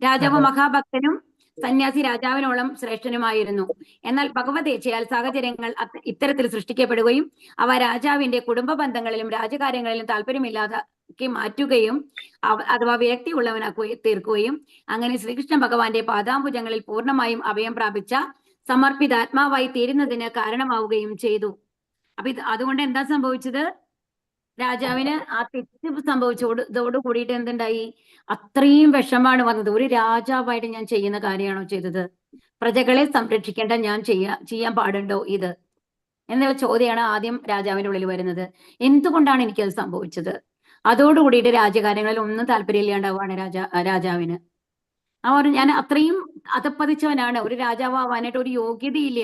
രാജാവ് മഹാഭക്തനും സന്യാസി രാജാവിനോളം ശ്രേഷ്ഠനുമായിരുന്നു. എന്നാൽ ഭഗവതേച്ഛയാൽ സാഹചര്യങ്ങൾ ഇത്തരത്തിൽ സൃഷ്ടിക്കപ്പെടുകയും അവ രാജാവിന്റെ കുടുംബ ബന്ധങ്ങളിലും രാജകാര്യങ്ങളിലും താല്പര്യമില്ലാതാക്കി മാറ്റുകയും അഥവാ വിരക്തിയുള്ളവനാക്കി തീർക്കുകയും അങ്ങനെ ശ്രീകൃഷ്ണ ഭഗവാന്റെ പാദാംബുജങ്ങളിൽ പൂർണ്ണമായും അഭയം പ്രാപിച്ച സമർപ്പിതാത്മാവായി തീരുന്നതിന് കാരണമാവുകയും ചെയ്തു. അപ്പൊ അതുകൊണ്ട് എന്താ സംഭവിച്ചത്? രാജാവിന് ആ തെറ്റ് സംഭവിച്ചതോട് കൂടിയിട്ട് എന്തുണ്ടായി? അത്രയും വിഷമാണ് വന്നത്. ഒരു രാജാവായിട്ട് ഞാൻ ചെയ്യുന്ന കാര്യമാണോ ചെയ്തത്? പ്രജകളെ സംരക്ഷിക്കേണ്ട ഞാൻ ചെയ്യാൻ പാടുണ്ടോ ഇത് എന്നുള്ള ചോദ്യമാണ് ആദ്യം രാജാവിന്റെ ഉള്ളിൽ വരുന്നത്. എന്തുകൊണ്ടാണ് എനിക്കത് സംഭവിച്ചത്? അതോടുകൂടിയിട്ട് രാജകാര്യങ്ങളിൽ ഒന്നും താല്പര്യമില്ലാണ്ടാവുകയാണ് രാജാവിന്. ഞാൻ അത്രയും അധപ്പതിച്ചവനാണ്, ഒരു രാജാവാനായിട്ട് ഒരു യോഗ്യതയില്ല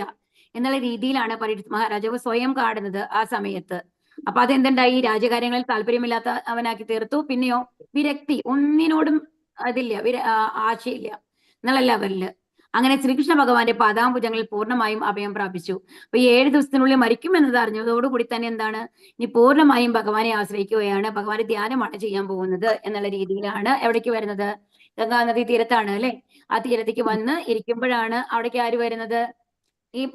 എന്നുള്ള രീതിയിലാണ് പരീക്ഷിത് മഹാരാജാവ് സ്വയം കാണുന്നത് ആ സമയത്ത്. അപ്പൊ അതെന്തുണ്ടായി? രാജകാര്യങ്ങളിൽ താല്പര്യമില്ലാത്ത അവനാക്കി തീർത്തു. പിന്നെയോ വിരക്തി, ഒന്നിനോടും അതില്ല, ആശയില്ല എന്നുള്ള ലെവലില്. അങ്ങനെ ശ്രീകൃഷ്ണ ഭഗവാന്റെ പാദാംബുജങ്ങളിൽ പൂർണ്ണമായും അഭയം പ്രാപിച്ചു. അപ്പൊ 7 ദിവസത്തിനുള്ളിൽ മരിക്കും എന്നത് അറിഞ്ഞതോടുകൂടി തന്നെ എന്താണ്, ഇനി പൂർണ്ണമായും ഭഗവാനെ ആശ്രയിക്കുകയാണ്, ഭഗവാന്റെ ധ്യാനമാണ് ചെയ്യാൻ പോകുന്നത് എന്നുള്ള രീതിയിലാണ് എവിടേക്ക് വരുന്നത്? ഗംഗാനദി തീരത്താണ് അല്ലെ. ആ തീരത്തേക്ക് വന്ന് ഇരിക്കുമ്പോഴാണ് അവിടേക്ക് ആര് വരുന്നത്?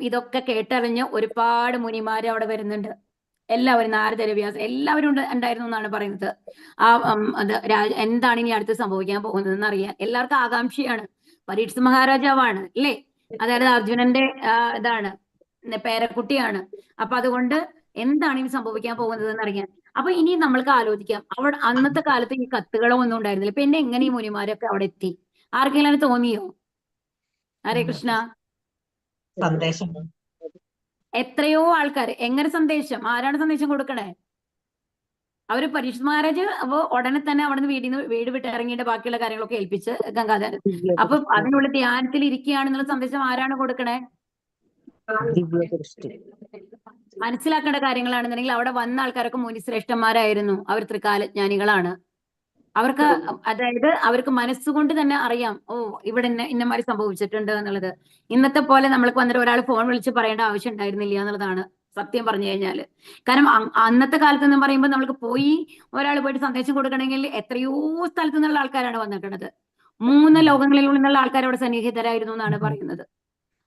ഇതൊക്കെ കേട്ടറിഞ്ഞ് ഒരുപാട് മുനിമാര് അവിടെ വരുന്നുണ്ട്. എല്ലാവരും, നാരദ, വ്യാസൻ എല്ലാവരും ഉണ്ടായിരുന്നു എന്നാണ് പറയുന്നത്. എന്താണ് ഇനി അടുത്ത് സംഭവിക്കാൻ പോകുന്നതെന്ന് അറിയാൻ എല്ലാവർക്കും ആകാംക്ഷയാണ്. പരീക്ഷിത് മഹാരാജാവാണ് അല്ലേ, അതായത് അർജുനന്റെ ഇതാണ്, പേരക്കുട്ടിയാണ്. അപ്പൊ അതുകൊണ്ട് എന്താണ് ഇനി സംഭവിക്കാൻ പോകുന്നത് എന്നറിയാൻ. അപ്പൊ ഇനി നമ്മൾക്ക് ആലോചിക്കാം, അവിടെ അന്നത്തെ കാലത്ത് ഈ കത്തുകളോ ഒന്നും ഉണ്ടായിരുന്നില്ല. പിന്നെ എങ്ങനെ ഈ മുനിമാരൊക്കെ അവിടെ എത്തി? ആർക്കെങ്കിലും തോന്നിയോ? ഹരേ കൃഷ്ണ. സന്ദേശം എത്രയോ ആൾക്കാർ. എങ്ങനെ സന്ദേശം? ആരാണ് സന്ദേശം കൊടുക്കണേ? അവര് പരീക്ഷിത് മഹാരാജ് അപ്പൊ ഉടനെ തന്നെ അവിടുന്ന് വീട് വിട്ട് ഇറങ്ങിയിട്ട് ബാക്കിയുള്ള കാര്യങ്ങളൊക്കെ ഏൽപ്പിച്ച് ഗംഗാധരൻ. അപ്പൊ അതിനുള്ളിൽ ധ്യാനത്തിൽ ഇരിക്കുകയാണെന്നുള്ള സന്ദേശം ആരാണ് കൊടുക്കണേ? മനസ്സിലാക്കേണ്ട കാര്യങ്ങളാണെന്നുണ്ടെങ്കിൽ അവിടെ വന്ന ആൾക്കാരൊക്കെ മുനിശ്രേഷ്ഠന്മാരായിരുന്നു. അവർ ത്രികാലജ്ഞാനികളാണ്. അവർക്ക്, അതായത് അവർക്ക് മനസ്സുകൊണ്ട് തന്നെ അറിയാം, ഓ ഇവിടെ ഇന്നമാതിരി സംഭവിച്ചിട്ടുണ്ട് എന്നുള്ളത്. ഇന്നത്തെ പോലെ നമ്മൾക്ക് വന്നിട്ട് ഒരാൾ ഫോൺ വിളിച്ച് പറയേണ്ട ആവശ്യം ഉണ്ടായിരുന്നില്ല എന്നുള്ളതാണ് സത്യം പറഞ്ഞു കഴിഞ്ഞാല്. കാരണം അന്നത്തെ കാലത്ത് എന്ന് പറയുമ്പോൾ നമ്മൾക്ക് ഒരാൾ പോയിട്ട് സന്ദേശം കൊടുക്കണമെങ്കിൽ എത്രയോ സ്ഥലത്തു നിന്നുള്ള ആൾക്കാരാണ് വന്നിട്ടുള്ളത്. 3 ലോകങ്ങളിൽ നിന്നുള്ള ആൾക്കാർ അവിടെ സന്നിഹിതരായിരുന്നു എന്നാണ് പറയുന്നത്.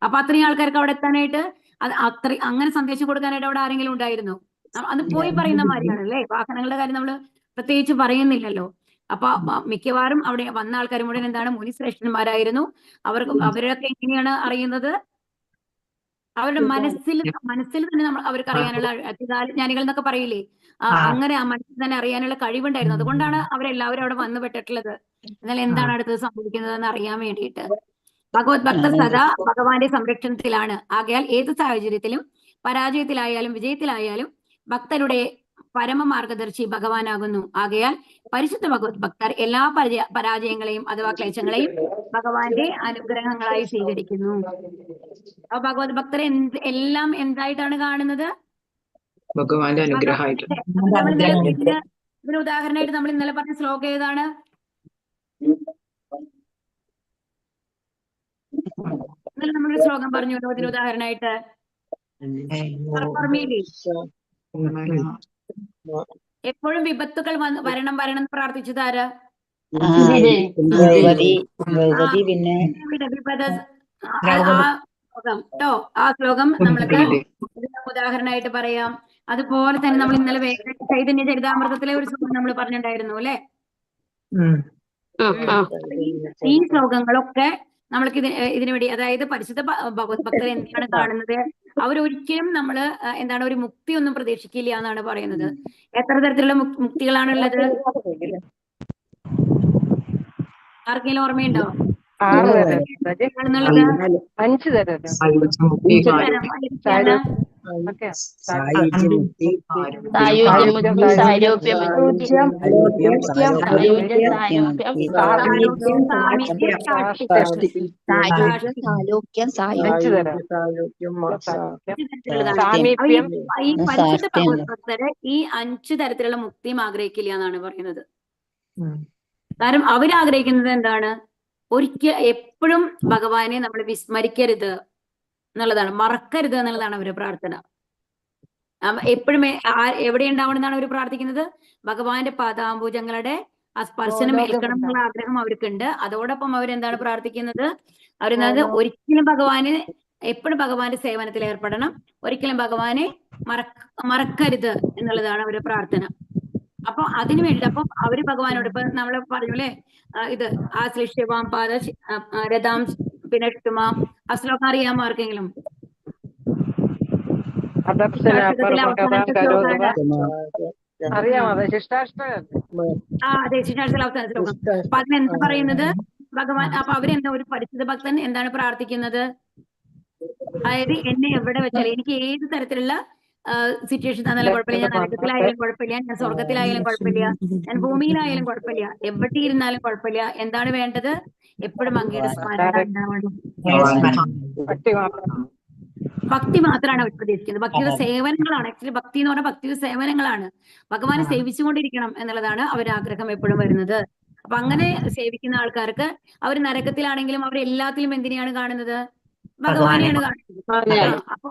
അപ്പൊ അത്രയും ആൾക്കാർക്ക് അവിടെ എത്താനായിട്ട് അങ്ങനെ സന്ദേശം കൊടുക്കാനായിട്ട് അവിടെ ആരെങ്കിലും ഉണ്ടായിരുന്നു? അത് പോയി പറയുന്ന മാതിരിയാണ് അല്ലേ? വാഹനങ്ങളുടെ കാര്യം നമ്മൾ പ്രത്യേകിച്ച് പറയുന്നില്ലല്ലോ. അപ്പൊ മിക്കവാറും അവിടെ വന്ന ആൾക്കാർ മുഴുവൻ എന്താണ് മുനിശ്രേഷ്ഠന്മാരായിരുന്നു. അവരൊക്കെ എങ്ങനെയാണ് അറിയുന്നത്? അവരുടെ മനസ്സിൽ തന്നെ അവർക്ക് അറിയാനുള്ള ജ്ഞാനികൾ എന്നൊക്കെ പറയില്ലേ, അങ്ങനെ ആ മനസ്സിൽ തന്നെ അറിയാനുള്ള കഴിവുണ്ടായിരുന്നു. അതുകൊണ്ടാണ് അവരെല്ലാവരും അവിടെ വന്നു പെട്ടിട്ടുള്ളത്. എന്നാൽ എന്താണ് അടുത്തത് സംഭവിക്കുന്നത് എന്ന് അറിയാൻ വേണ്ടിയിട്ട്. ഭഗവത് ഭക്തർ സദാ ഭഗവാന്റെ സംരക്ഷണത്തിലാണ്. ആകയാൽ ഏത് സാഹചര്യത്തിലും പരാജയത്തിലായാലും വിജയത്തിലായാലും ഭക്തരുടെ പരമ മാർഗദർശി ഭഗവാനാകുന്നു. ആകയാൽ പരിശുദ്ധ ഭഗവത് ഭക്തർ എല്ലാ പരാജയങ്ങളെയും അഥവാ ക്ലേശങ്ങളെയും ഭഗവാന്റെ അനുഗ്രഹങ്ങളായി സ്വീകരിക്കുന്നു. അപ്പൊ ഭഗവത് ഭക്തരെ എല്ലാം എന്തായിട്ടാണ് കാണുന്നത്? ഭഗവാന്റെ അനുഗ്രഹമായിട്ട്. ഇതിന് ഉദാഹരണമായിട്ട് നമ്മൾ ഇന്നലെ പറഞ്ഞ ശ്ലോകം ഏതാണ്? ഇന്നലെ നമ്മളൊരു ശ്ലോകം പറഞ്ഞല്ലോ ഇതിന് ഉദാഹരണമായിട്ട്. ഓർമ്മയില്ലേ? എപ്പോഴും വിപത്തുകൾ വരണം എന്ന് പ്രാർത്ഥിച്ചത് ആരാ? ആ ശ്ലോകം നമ്മൾക്ക് ഉദാഹരണമായിട്ട് പറയാം. അതുപോലെ തന്നെ നമ്മൾ ഇന്നലെ ചൈതന്യ ചരിതാമൃതത്തിലെ ഒരു ശ്ലോകം നമ്മൾ പറഞ്ഞിട്ടുണ്ടായിരുന്നു അല്ലെ? ഈ ശ്ലോകങ്ങളൊക്കെ നമ്മൾക്ക് ഇതിനു വേണ്ടി, അതായത് പരിശുദ്ധ ഭഗവത് ഭക്തർ എന്താണ് കാണുന്നത്? അവരൊരിക്കലും നമ്മള് എന്താണ് ഒരു മുക്തി ഒന്നും പ്രതീക്ഷിക്കില്ല എന്നാണ് പറയുന്നത്. എത്ര തരത്തിലുള്ള മുക്തികളാണുള്ളത്? ആർക്കെങ്കിലും ഓർമ്മയുണ്ടോ? 5 തരം. ഈ പരിശുദ്ധ ഭഗവത് ഭക്തര് ഈ 5 തരത്തിലുള്ള മുക്തിയും ആഗ്രഹിക്കില്ല എന്നാണ് പറയുന്നത്. കാരണം അവരാഗ്രഹിക്കുന്നത് എന്താണ്? എപ്പോഴും ഭഗവാനെ നമ്മൾ വിസ്മരിക്കരുത് എന്നുള്ളതാണ്, മറക്കരുത് എന്നുള്ളതാണ് അവരുടെ പ്രാർത്ഥന. എപ്പോഴും എവിടെ ഉണ്ടാവണം എന്നാണ് അവർ പ്രാർത്ഥിക്കുന്നത്? ഭഗവാന്റെ പാദാംബുജങ്ങളുടെ ആ സ്പർശനം ഏൽക്കണം എന്നുള്ള ആഗ്രഹം അവർക്കുണ്ട്. അതോടൊപ്പം അവരെന്താണ് പ്രാർത്ഥിക്കുന്നത്? ഒരിക്കലും എപ്പോഴും ഭഗവാന്റെ സേവനത്തിൽ ഏർപ്പെടണം, ഒരിക്കലും ഭഗവാനെ മറക്കരുത് എന്നുള്ളതാണ് അവരുടെ പ്രാർത്ഥന. അപ്പൊ അതിനു വേണ്ടി അപ്പൊ അവര് ഭഗവാനോട് ഇപ്പൊ നമ്മള് പറഞ്ഞു അല്ലെ, ഇത് ആശ്ലിഷ്യവാം പാദ രഥാം പിന്നട്ടുമാം, ആ ശ്ലോകം അറിയാമോ ആർക്കെങ്കിലും? അറിയാമോ? അതെ, ശിഷ്ടാഷ്ട അവസാന ശ്ലോകം. അപ്പൊ അതിനെന്താ പറയുന്നത്? ഭഗവാൻ അപ്പൊ അവരെന്താ, ഒരു പരിശുദ്ധ ഭക്തൻ എന്താണ് പ്രാർത്ഥിക്കുന്നത്? അതായത് എന്നെ എവിടെ വെച്ചാലും, എനിക്ക് ഏത് തരത്തിലുള്ള സിറ്റുവേഷൻ തന്നാലും കുഴപ്പമില്ല, ഞാൻ നരകത്തിലായാലും കുഴപ്പമില്ല, ഞാൻ സ്വർഗത്തിലായാലും കുഴപ്പമില്ല, ഞാൻ ഭൂമിയിലായാലും കുഴപ്പമില്ല, എവിടെ ഇരുന്നാലും കുഴപ്പമില്ല. എന്താണ് വേണ്ടത്? എപ്പോഴും അങ്ങയുടെ സ്മരണ ഉണ്ടാവണം. ഭക്തി മാത്രമാണ് അവർ പ്രതീക്ഷിക്കുന്നത്. ഭക്തിയുടെ സേവനങ്ങളാണ്. ആക്ച്വലി ഭക്തി എന്ന് പറഞ്ഞാൽ ഭക്തിയുടെ സേവനങ്ങളാണ്. ഭഗവാനെ സേവിച്ചുകൊണ്ടിരിക്കണം എന്നുള്ളതാണ് അവരാഗ്രഹം എപ്പോഴും വരുന്നത്. അപ്പൊ അങ്ങനെ സേവിക്കുന്ന ആൾക്കാർക്ക് അവർ നരകത്തിലാണെങ്കിലും അവർ എല്ലാത്തിലും എന്തിനെയാണ് കാണുന്നത്? ഭഗവാനെയാണ് കാണുന്നത്. അപ്പൊ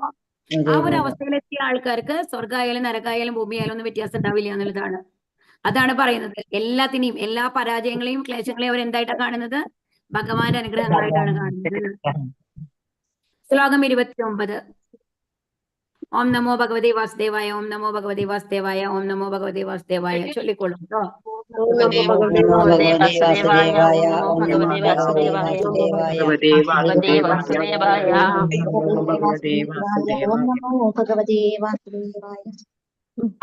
ആ ഒരു അവസ്ഥയിലെത്തിയ ആൾക്കാർക്ക് സ്വർഗമായാലും നരകായാലും ഭൂമിയായാലും ഒന്നും വ്യത്യാസം ഉണ്ടാവില്ല എന്നുള്ളതാണ്. അതാണ് പറയുന്നത്. എല്ലാത്തിനെയും, എല്ലാ പരാജയങ്ങളെയും ക്ലേശങ്ങളെയും അവർ എന്തായിട്ടാണ് കാണുന്നത്? ഭഗവാന്റെ അനുഗ്രഹങ്ങളായിട്ടാണ് കാണുന്നത്. ശ്ലോകം 29. ഓം നമോ ഭഗവതേ വാസുദേവായ, ഓം നമോ ഭഗവതേ വാസുദേവായ, ഓം നമോ ഭഗവതേ വാസുദേവായ. ചൊല്ലിക്കോളും കേട്ടോ.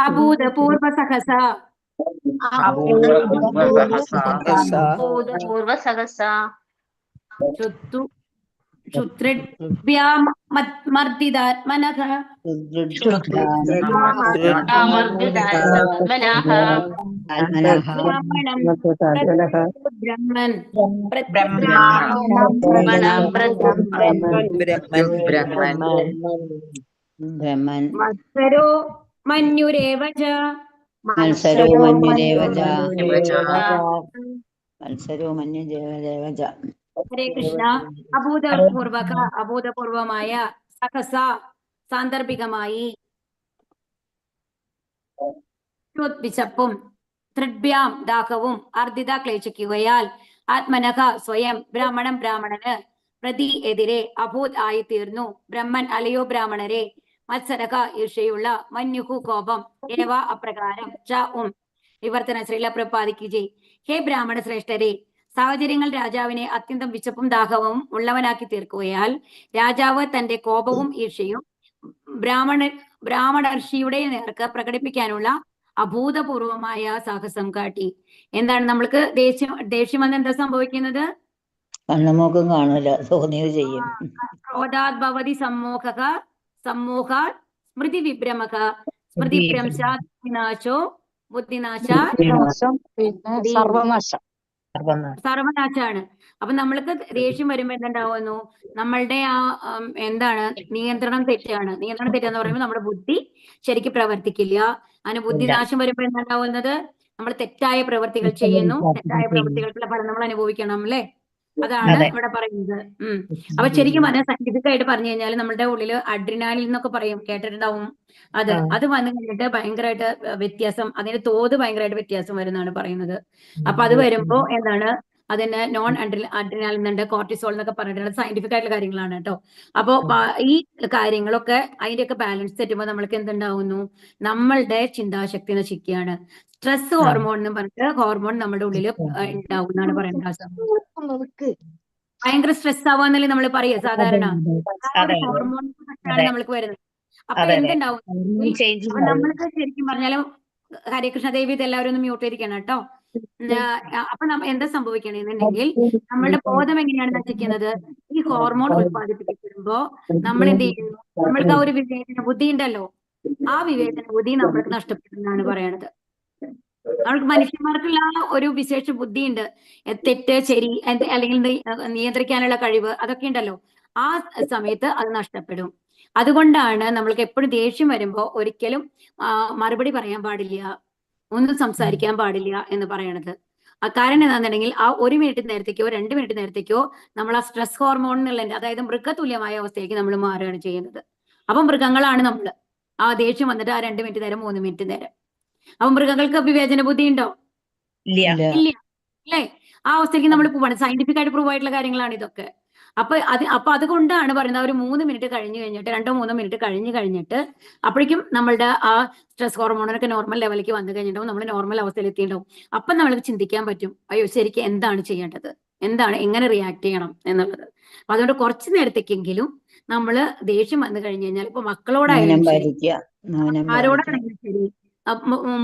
അഭൂതപൂർവ സഹസ ക്ഷുത്രിഭ്യാമർദിതാത്മനഃ ബ്രഹ്മൻ മത്സരോ മന്യുരേവ ച. ഹരേ കൃഷ്ണ. അഭൂതപൂർവമായ സഹസ സാന്ദർഭികമായി, വിശപ്പും, തൃഡ്ഭ്യാം ദാഹവും, അർദ്ധിത ക്ലേശിക്കുകയാൽ, ആത്മനക സ്വയം ബ്രാഹ്മണന് പ്രതി എതിരെ അഭൂത് ആയി തീർന്നു. ബ്രഹ്മൻ അലയോ ബ്രാഹ്മണരെ മത്സരക ഈർഷയുള്ള മന്യുഹു കോപം ഏവ അപ്രകാരം വിവർത്തന ശ്രീല പ്രപാദിക്കുകയെ. ഹേ ബ്രാഹ്മണ ശ്രേഷ്ഠരെ, സാഹചര്യങ്ങൾ രാജാവിനെ അത്യന്തം വിശപ്പും ദാഹവും ഉള്ളവനാക്കി തീർക്കുകയാൽ രാജാവ് തന്റെ കോപവും ഈർഷ്യയും ബ്രാഹ്മണർഷിയുടെ നേർക്ക് പ്രകടിപ്പിക്കാനുള്ള അഭൂതപൂർവമായ സാഹസം കാട്ടി. എന്താണ് നമ്മൾക്ക് ദേഷ്യം വന്ന് എന്താ സംഭവിക്കുന്നത്? കണ്ണുമൂക്കും കാണൂല, തോന്നിയത് ചെയ്യും. ക്രോധാത് ഭവതി സമ്മോഹാത് സ്മൃതി വിഭ്രമക സ്മൃതി ഭ്രംശാത് വിനാശോ ബുദ്ധിനാശാത് സർവനാശാണ്. അപ്പൊ നമ്മൾക്ക് ദേഷ്യം വരുമ്പോ എന്തുണ്ടാവുന്നു? നമ്മളുടെ ആ എന്താണ് നിയന്ത്രണം തെറ്റാന്ന് പറയുമ്പോൾ നമ്മുടെ ബുദ്ധി ശരിക്കും പ്രവർത്തിക്കില്ല. അങ്ങനെ ബുദ്ധിനാശം വരുമ്പോ എന്തുണ്ടാവുന്നത്? നമ്മൾ തെറ്റായ പ്രവൃത്തികൾ ചെയ്യുന്നു, തെറ്റായ പ്രവൃത്തികൾക്കുള്ള ഫലം നമ്മൾ അനുഭവിക്കണം അല്ലെ? അതാണ് ഇവിടെ പറയുന്നത്. അപ്പൊ ശരിക്കും പറഞ്ഞാൽ സയന്റിഫിക് ആയിട്ട് പറഞ്ഞു കഴിഞ്ഞാൽ നമ്മുടെ ഉള്ളില് അഡ്രിനാലിൻ എന്നൊക്കെ പറയും, കേട്ടിട്ടുണ്ടാവും. അത് വന്നു കഴിഞ്ഞിട്ട് ഭയങ്കരമായിട്ട് വ്യത്യാസം, അതിന്റെ തോത് ഭയങ്കരമായിട്ട് വ്യത്യാസം വരുന്നതാണ് പറയുന്നത്. അപ്പൊ അത് വരുമ്പോ എന്താണ്, അതിന് നോൺ അഡ്രിനാലിൻ ഉണ്ട്, കോർട്ടിസോൾ എന്നൊക്കെ പറഞ്ഞിട്ടുണ്ട്. സയന്റിഫിക് ആയിട്ടുള്ള കാര്യങ്ങളാണ് കേട്ടോ. അപ്പോ ഈ കാര്യങ്ങളൊക്കെ അതിന്റെയൊക്കെ ബാലൻസ് തെറ്റുമ്പോൾ നമ്മൾക്ക് എന്തുണ്ടാവുന്നു? നമ്മളുടെ ചിന്താശക്തി നശിക്കുകയാണ്. സ്ട്രെസ് ഹോർമോൺ എന്ന് പറഞ്ഞിട്ട് ഹോർമോൺ നമ്മുടെ ഉള്ളിൽ ഉണ്ടാവും എന്നാണ് പറയുന്നത്. ഭയങ്കര സ്ട്രെസ് ആവാന്നല്ലേ നമ്മൾ പറയുക സാധാരണ. ഹോർമോൺ ആണ് നമ്മൾക്ക് വരുന്നത്. അപ്പൊ എന്തുണ്ടാവും? അപ്പൊ നമ്മൾക്ക് ശരിക്കും പറഞ്ഞാലും ഹരേകൃഷ്ണ ദേവി ഇതെല്ലാവരും ഒന്ന് മ്യൂട്ട് ചെയ്തിരിക്കണം കേട്ടോ. അപ്പൊ എന്താ സംഭവിക്കണമെന്നുണ്ടെങ്കിൽ നമ്മളുടെ ബോധം എങ്ങനെയാണ് നശിക്കുന്നത്? ഈ ഹോർമോൺ ഉത്പാദിപ്പിക്കപ്പെടുമ്പോ നമ്മൾ എന്ത് ചെയ്യുന്നു? നമ്മൾക്ക് ആ ഒരു വിവേചന ബുദ്ധി ഉണ്ടല്ലോ, ആ വിവേചന ബുദ്ധി നമ്മൾക്ക് നഷ്ടപ്പെടുന്നതാണ് പറയണത്. നമ്മൾക്ക് മനുഷ്യന്മാർക്കുള്ള ഒരു വിശേഷ ബുദ്ധിയുണ്ട്, തെറ്റ് ശരി അല്ലെങ്കിൽ നിയന്ത്രിക്കാനുള്ള കഴിവ് അതൊക്കെ ഉണ്ടല്ലോ. ആ സമയത്ത് അത് നഷ്ടപ്പെടും. അതുകൊണ്ടാണ് നമ്മൾക്ക് എപ്പോഴും ദേഷ്യം വരുമ്പോ ഒരിക്കലും മറുപടി പറയാൻ പാടില്ല, ഒന്നും സംസാരിക്കാൻ പാടില്ല എന്ന് പറയണത്. കാരണം എന്താണെന്നുണ്ടെങ്കിൽ ആ 1 മിനിറ്റ് നേരത്തേക്കോ 2 മിനിറ്റ് നേരത്തേക്കോ നമ്മൾ ആ സ്ട്രെസ് ഹോർമോൺ എന്നുള്ളതിന്റെ, അതായത് മൃഗതുല്യമായ അവസ്ഥയിലേക്ക് നമ്മൾ മാറുകയാണ് ചെയ്യുന്നത്. അപ്പൊ മൃഗങ്ങളാണ് നമ്മൾ. ആ ദേഷ്യം വന്നിട്ട് ആ 2 മിനിറ്റ് നേരം 3 മിനിറ്റ് നേരം. അപ്പൊ മൃഗങ്ങൾക്ക് വിവേചന ബുദ്ധി ഉണ്ടോ? ഇല്ല അല്ലേ? ആ അവസ്ഥയ്ക്ക് നമ്മൾ പോവാണ്. സയന്റിഫിക് ആയിട്ട് പ്രൂവ് ആയിട്ടുള്ള കാര്യങ്ങളാണ് ഇതൊക്കെ. അപ്പൊ അതുകൊണ്ടാണ് പറയുന്നത്, ഒരു 3 മിനിറ്റ് കഴിഞ്ഞു കഴിഞ്ഞിട്ട് 2-3 മിനിറ്റ് കഴിഞ്ഞിട്ട് അപ്പോഴേക്കും നമ്മളുടെ ആ സ്ട്രെസ് ഹോർമോണൊക്കെ നോർമൽ ലെവലിലേക്ക് വന്നു കഴിഞ്ഞിട്ടുണ്ടാവും, നമ്മൾ നോർമൽ അവസ്ഥയിൽ എത്തിയിട്ടുണ്ടാവും. അപ്പൊ നമ്മൾക്ക് ചിന്തിക്കാൻ പറ്റും, അയ്യോ ശരിക്കും എന്താണ് ചെയ്യേണ്ടത്, എങ്ങനെ റിയാക്ട് ചെയ്യണം എന്നുള്ളത്. അപ്പൊ അതുകൊണ്ട് കുറച്ചു നേരത്തേക്കെങ്കിലും നമ്മള് ദേഷ്യം വന്നു കഴിഞ്ഞു കഴിഞ്ഞാൽ, ഇപ്പൊ മക്കളോടായാലും ശരി, ആരോടാണെങ്കിലും ശരി,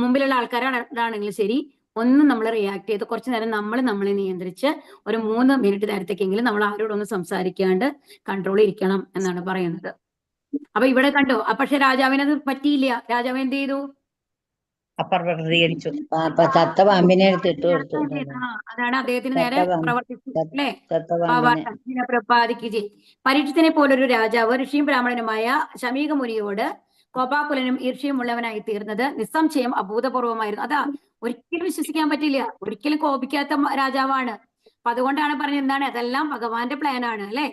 മുമ്പിലുള്ള ആൾക്കാരാണെങ്കിലും ശരി, ഒന്നും നമ്മൾ റിയാക്ട് ചെയ്ത് കുറച്ചു നേരം നമ്മളെ നിയന്ത്രിച്ച് ഒരു 3 മിനിറ്റ് നേരത്തേക്കെങ്കിലും നമ്മൾ ആരോടൊന്നും സംസാരിക്കാണ്ട് കൺട്രോൾ ഇരിക്കണം എന്നാണ് പറയുന്നത്. അപ്പൊ ഇവിടെ കണ്ടോ, പക്ഷെ രാജാവിനത് പറ്റിയില്ല. രാജാവ് എന്ത് ചെയ്തു? പാമ്പിനെ എടുത്തിട്ട് കൊടുത്തു. അതാണ് അദ്ദേഹത്തിന് നേരെ പ്രവർത്തിച്ചു അല്ലെ? പ്രപാദിക്കുകയും. പരീക്ഷത്തിനെ പോലൊരു രാജാവ് ഋഷിയും ബ്രാഹ്മണനുമായ ശമീക മുനിയോട് കോപാകുലനും ഈർഷ്യയും ഉള്ളവനായി തീർന്നത് നിസ്സംശയം അഭൂതപൂർവമായിരുന്നു. അതാ, ഒരിക്കലും വിശ്വസിക്കാൻ പറ്റില്ല, ഒരിക്കലും കോപിക്കാത്ത രാജാവാണ്. അപ്പൊ അതുകൊണ്ടാണ് പറഞ്ഞത് എന്താണ്, അതെല്ലാം ഭഗവാന്റെ പ്ലാനാണ് അല്ലെ?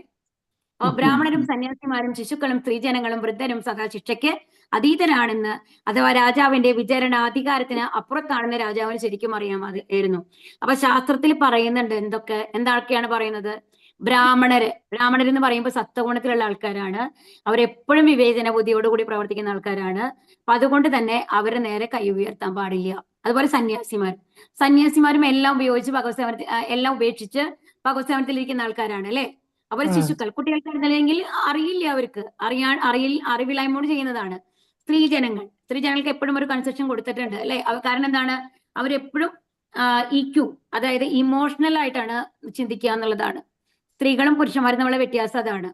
ബ്രാഹ്മണരും സന്യാസിമാരും ശിശുക്കളും സ്ത്രീജനങ്ങളും വൃദ്ധരും സദാ ശിക്ഷയ്ക്ക് അതീതരാണെന്ന്, അഥവാ രാജാവിന്റെ വിചരണാധികാരത്തിന് അപ്പുറത്താണെന്ന് രാജാവിന് ശരിക്കും അറിയാമായിരുന്നു. അപ്പൊ ശാസ്ത്രത്തിൽ പറയുന്നുണ്ട് എന്തൊക്കെയാണ് പറയുന്നത്? ബ്രാഹ്മണരെന്ന് പറയുമ്പോൾ സത്വഗുണത്തിലുള്ള ആൾക്കാരാണ്. അവരെപ്പോഴും വിവേചന ബുദ്ധിയോടുകൂടി പ്രവർത്തിക്കുന്ന ആൾക്കാരാണ്. അപ്പൊ അതുകൊണ്ട് തന്നെ അവരെ നേരെ കൈ ഉയർത്താൻ പാടില്ല. അതുപോലെ സന്യാസിമാരും എല്ലാം ഉപേക്ഷിച്ച് ഭഗവത്സേവനത്തിൽ ഇരിക്കുന്ന ആൾക്കാരാണ് അല്ലെ? അവർ ശിശുക്കൾ, കുട്ടികൾക്കാണെങ്കിൽ അറിയില്ല, അവർക്ക് അറിവില്ലായ്മയോട് ചെയ്യുന്നതാണ്. സ്ത്രീജനങ്ങൾക്ക് എപ്പോഴും ഒരു കൺസെഷൻ കൊടുത്തിട്ടുണ്ട് അല്ലെ? കാരണം എന്താണ്, അവരെപ്പോഴും EQ, അതായത് ഇമോഷണൽ ആയിട്ടാണ് ചിന്തിക്കുക എന്നുള്ളതാണ്. സ്ത്രീകളും പുരുഷന്മാരും തമ്മിലുള്ള വ്യത്യാസം അതാണ്.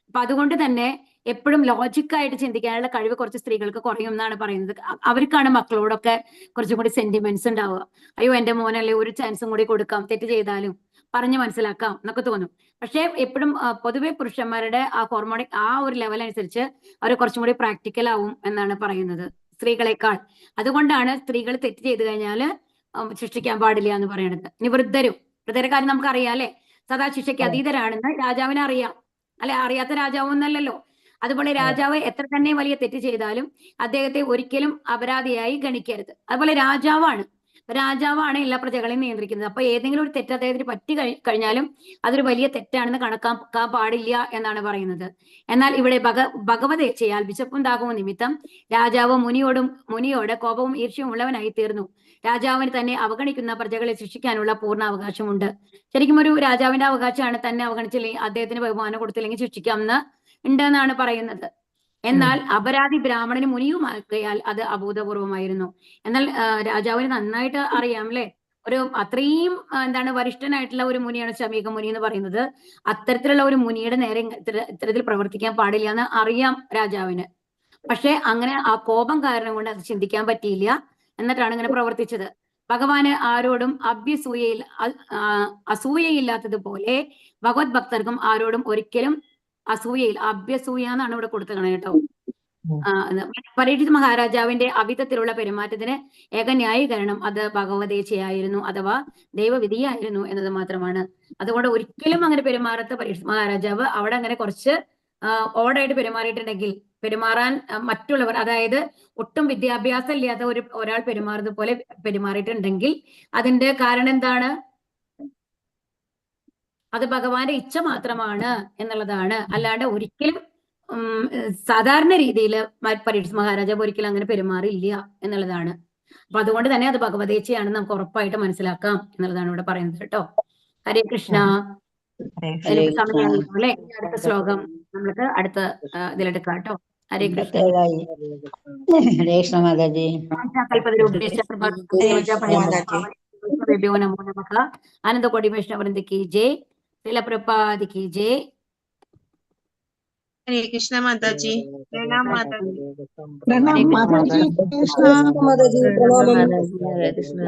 അപ്പൊ അതുകൊണ്ട് തന്നെ എപ്പോഴും ലോജിക്കായിട്ട് ചിന്തിക്കാനുള്ള കഴിവ് കുറച്ച് സ്ത്രീകൾക്ക് കുറയും എന്നാണ് പറയുന്നത്. അവർക്കാണ് മക്കളോടൊക്കെ കുറച്ചും കൂടി സെന്റിമെന്റ്സ് ഉണ്ടാവുക. അയ്യോ എന്റെ മോനല്ലേ, ഒരു ചാൻസും കൂടി കൊടുക്കാം, തെറ്റ് ചെയ്താലും പറഞ്ഞു മനസ്സിലാക്കാം എന്നൊക്കെ തോന്നും. പക്ഷെ എപ്പോഴും പൊതുവെ പുരുഷന്മാരുടെ ആ ഹോർമോണിക് ആ ഒരു ലെവൽ അനുസരിച്ച് അവർ കുറച്ചും കൂടി പ്രാക്ടിക്കൽ ആവും എന്നാണ് പറയുന്നത് സ്ത്രീകളെക്കാൾ. അതുകൊണ്ടാണ് സ്ത്രീകൾ തെറ്റ് ചെയ്തു കഴിഞ്ഞാൽ ശിക്ഷിക്കാൻ പാടില്ല എന്ന് പറയുന്നത്. ഇനി വൃദ്ധരെ കാര്യം നമുക്കറിയാം അല്ലെ? സദാ ശിക്ഷയ്ക്ക് അതീതരാണെന്ന് രാജാവിന് അറിയാം അല്ലെ? അറിയാത്ത രാജാവൊന്നല്ലല്ലോ. അതുപോലെ രാജാവ് എത്ര തന്നെ വലിയ തെറ്റ് ചെയ്താലും അദ്ദേഹത്തെ ഒരിക്കലും അപരാധിയായി ഗണിക്കരുത്. അതുപോലെ രാജാവാണ്, രാജാവാണ് എല്ലാ പ്രജകളെയും നിയന്ത്രിക്കുന്നത്. അപ്പൊ ഏതെങ്കിലും ഒരു തെറ്റ് അദ്ദേഹത്തിന് പറ്റി കഴിഞ്ഞാലും അതൊരു വലിയ തെറ്റാണെന്ന് കണക്കാക്കാൻ പാടില്ല എന്നാണ് പറയുന്നത്. എന്നാൽ ഇവിടെ ഭഗവതേച്ഛയാൽ വിശപ്പും ദാഹവും നിമിത്തം രാജാവ് മുനിയോട് കോപവും ഈർഷ്യവും ഉള്ളവനായി തീർന്നു. രാജാവിന് തന്നെ അവഗണിക്കുന്ന പ്രജകളെ ശിക്ഷിക്കാനുള്ള പൂർണ്ണ അവകാശമുണ്ട്. ശരിക്കും ഒരു രാജാവിന്റെ അവകാശമാണ് തന്നെ അവഗണിച്ചില്ലെങ്കിൽ അദ്ദേഹത്തിന് ബഹുമാനം കൊടുത്തില്ലെങ്കിൽ ശിക്ഷിക്കാമെന്ന് ഉണ്ടെന്നാണ് പറയുന്നത്. എന്നാൽ അപരാധി ബ്രാഹ്മണന് മുനിയുമാക്കിയാൽ അത് അഭൂതപൂർവമായിരുന്നു. എന്നാൽ രാജാവിന് നന്നായിട്ട് അറിയാം അല്ലെ, ഒരു അത്രയും വരിഷ്ഠനായിട്ടുള്ള ഒരു മുനിയാണ് ശമീക മുനി എന്ന് പറയുന്നത്. അത്തരത്തിലുള്ള ഒരു മുനിയുടെ നേരെ ഇത്തരത്തിൽ പ്രവർത്തിക്കാൻ പാടില്ല എന്ന് അറിയാം രാജാവിന്. പക്ഷെ അങ്ങനെ ആ കോപം കാരണം കൊണ്ട് അത് ചിന്തിക്കാൻ പറ്റിയില്ല, എന്നിട്ടാണ് ഇങ്ങനെ പ്രവർത്തിച്ചത്. ഭഗവാന് ആരോടും അസൂയയില്ലാത്തതുപോലെ ഭഗവത് ഭക്തർക്കും ആരോടും ഒരിക്കലും അഭ്യസൂയ എന്നാണ് ഇവിടെ കൊടുത്തത് കേട്ടോ. പരീക്ഷിത് മഹാരാജാവിന്റെ അവിധത്തിലുള്ള പെരുമാറ്റത്തിന് ഏക ന്യായീകരണം അത് ഭഗവതേച്ഛയായിരുന്നു, അഥവാ ദൈവവിധിയായിരുന്നു എന്നത് മാത്രമാണ്. അതുകൊണ്ട് ഒരിക്കലും അങ്ങനെ പെരുമാറാത്ത പരീക്ഷിത് മഹാരാജാവ് അവിടെ അങ്ങനെ കുറച്ച് ഓടായിട്ട് പെരുമാറാൻ മറ്റുള്ളവർ, അതായത് ഒട്ടും വിദ്യാഭ്യാസം ഇല്ലാത്ത ഒരാൾ പെരുമാറുന്നത് പോലെ പെരുമാറിയിട്ടുണ്ടെങ്കിൽ അതിന്റെ കാരണം എന്താണ്? അത് ഭഗവാന്റെ ഇച്ഛ മാത്രമാണ് എന്നുള്ളതാണ്. അല്ലാണ്ട് ഒരിക്കലും സാധാരണ രീതിയിൽ പരീക്ഷിത് മഹാരാജാവ് ഒരിക്കലും അങ്ങനെ പെരുമാറിയില്ല എന്നുള്ളതാണ്. അപ്പൊ അതുകൊണ്ട് തന്നെ അത് ഭഗവതേച്ഛയാണെന്ന് നമുക്ക് ഉറപ്പായിട്ട് മനസ്സിലാക്കാം എന്നുള്ളതാണ് ഇവിടെ പറയുന്നത് കേട്ടോ. ഹരേ കൃഷ്ണ. എനിക്ക് സമയമാണല്ലോ അല്ലെ, അടുത്ത ശ്ലോകം നമുക്ക് അടുത്ത ഇതിലെടുക്കാം കേട്ടോ. ഹരേ കൃഷ്ണ. ഹരേ കൃഷ്ണ മാതാജി. ആനന്ദകോടി വൈഷ്ണവൃന്ദ കി ജയ്. ശ്രീല പ്രഭുപാദ് കി ജയ്. हरे कृष्णा माताजी, प्रणाम माताजी। प्रणाम माताजी, हरे कृष्ण।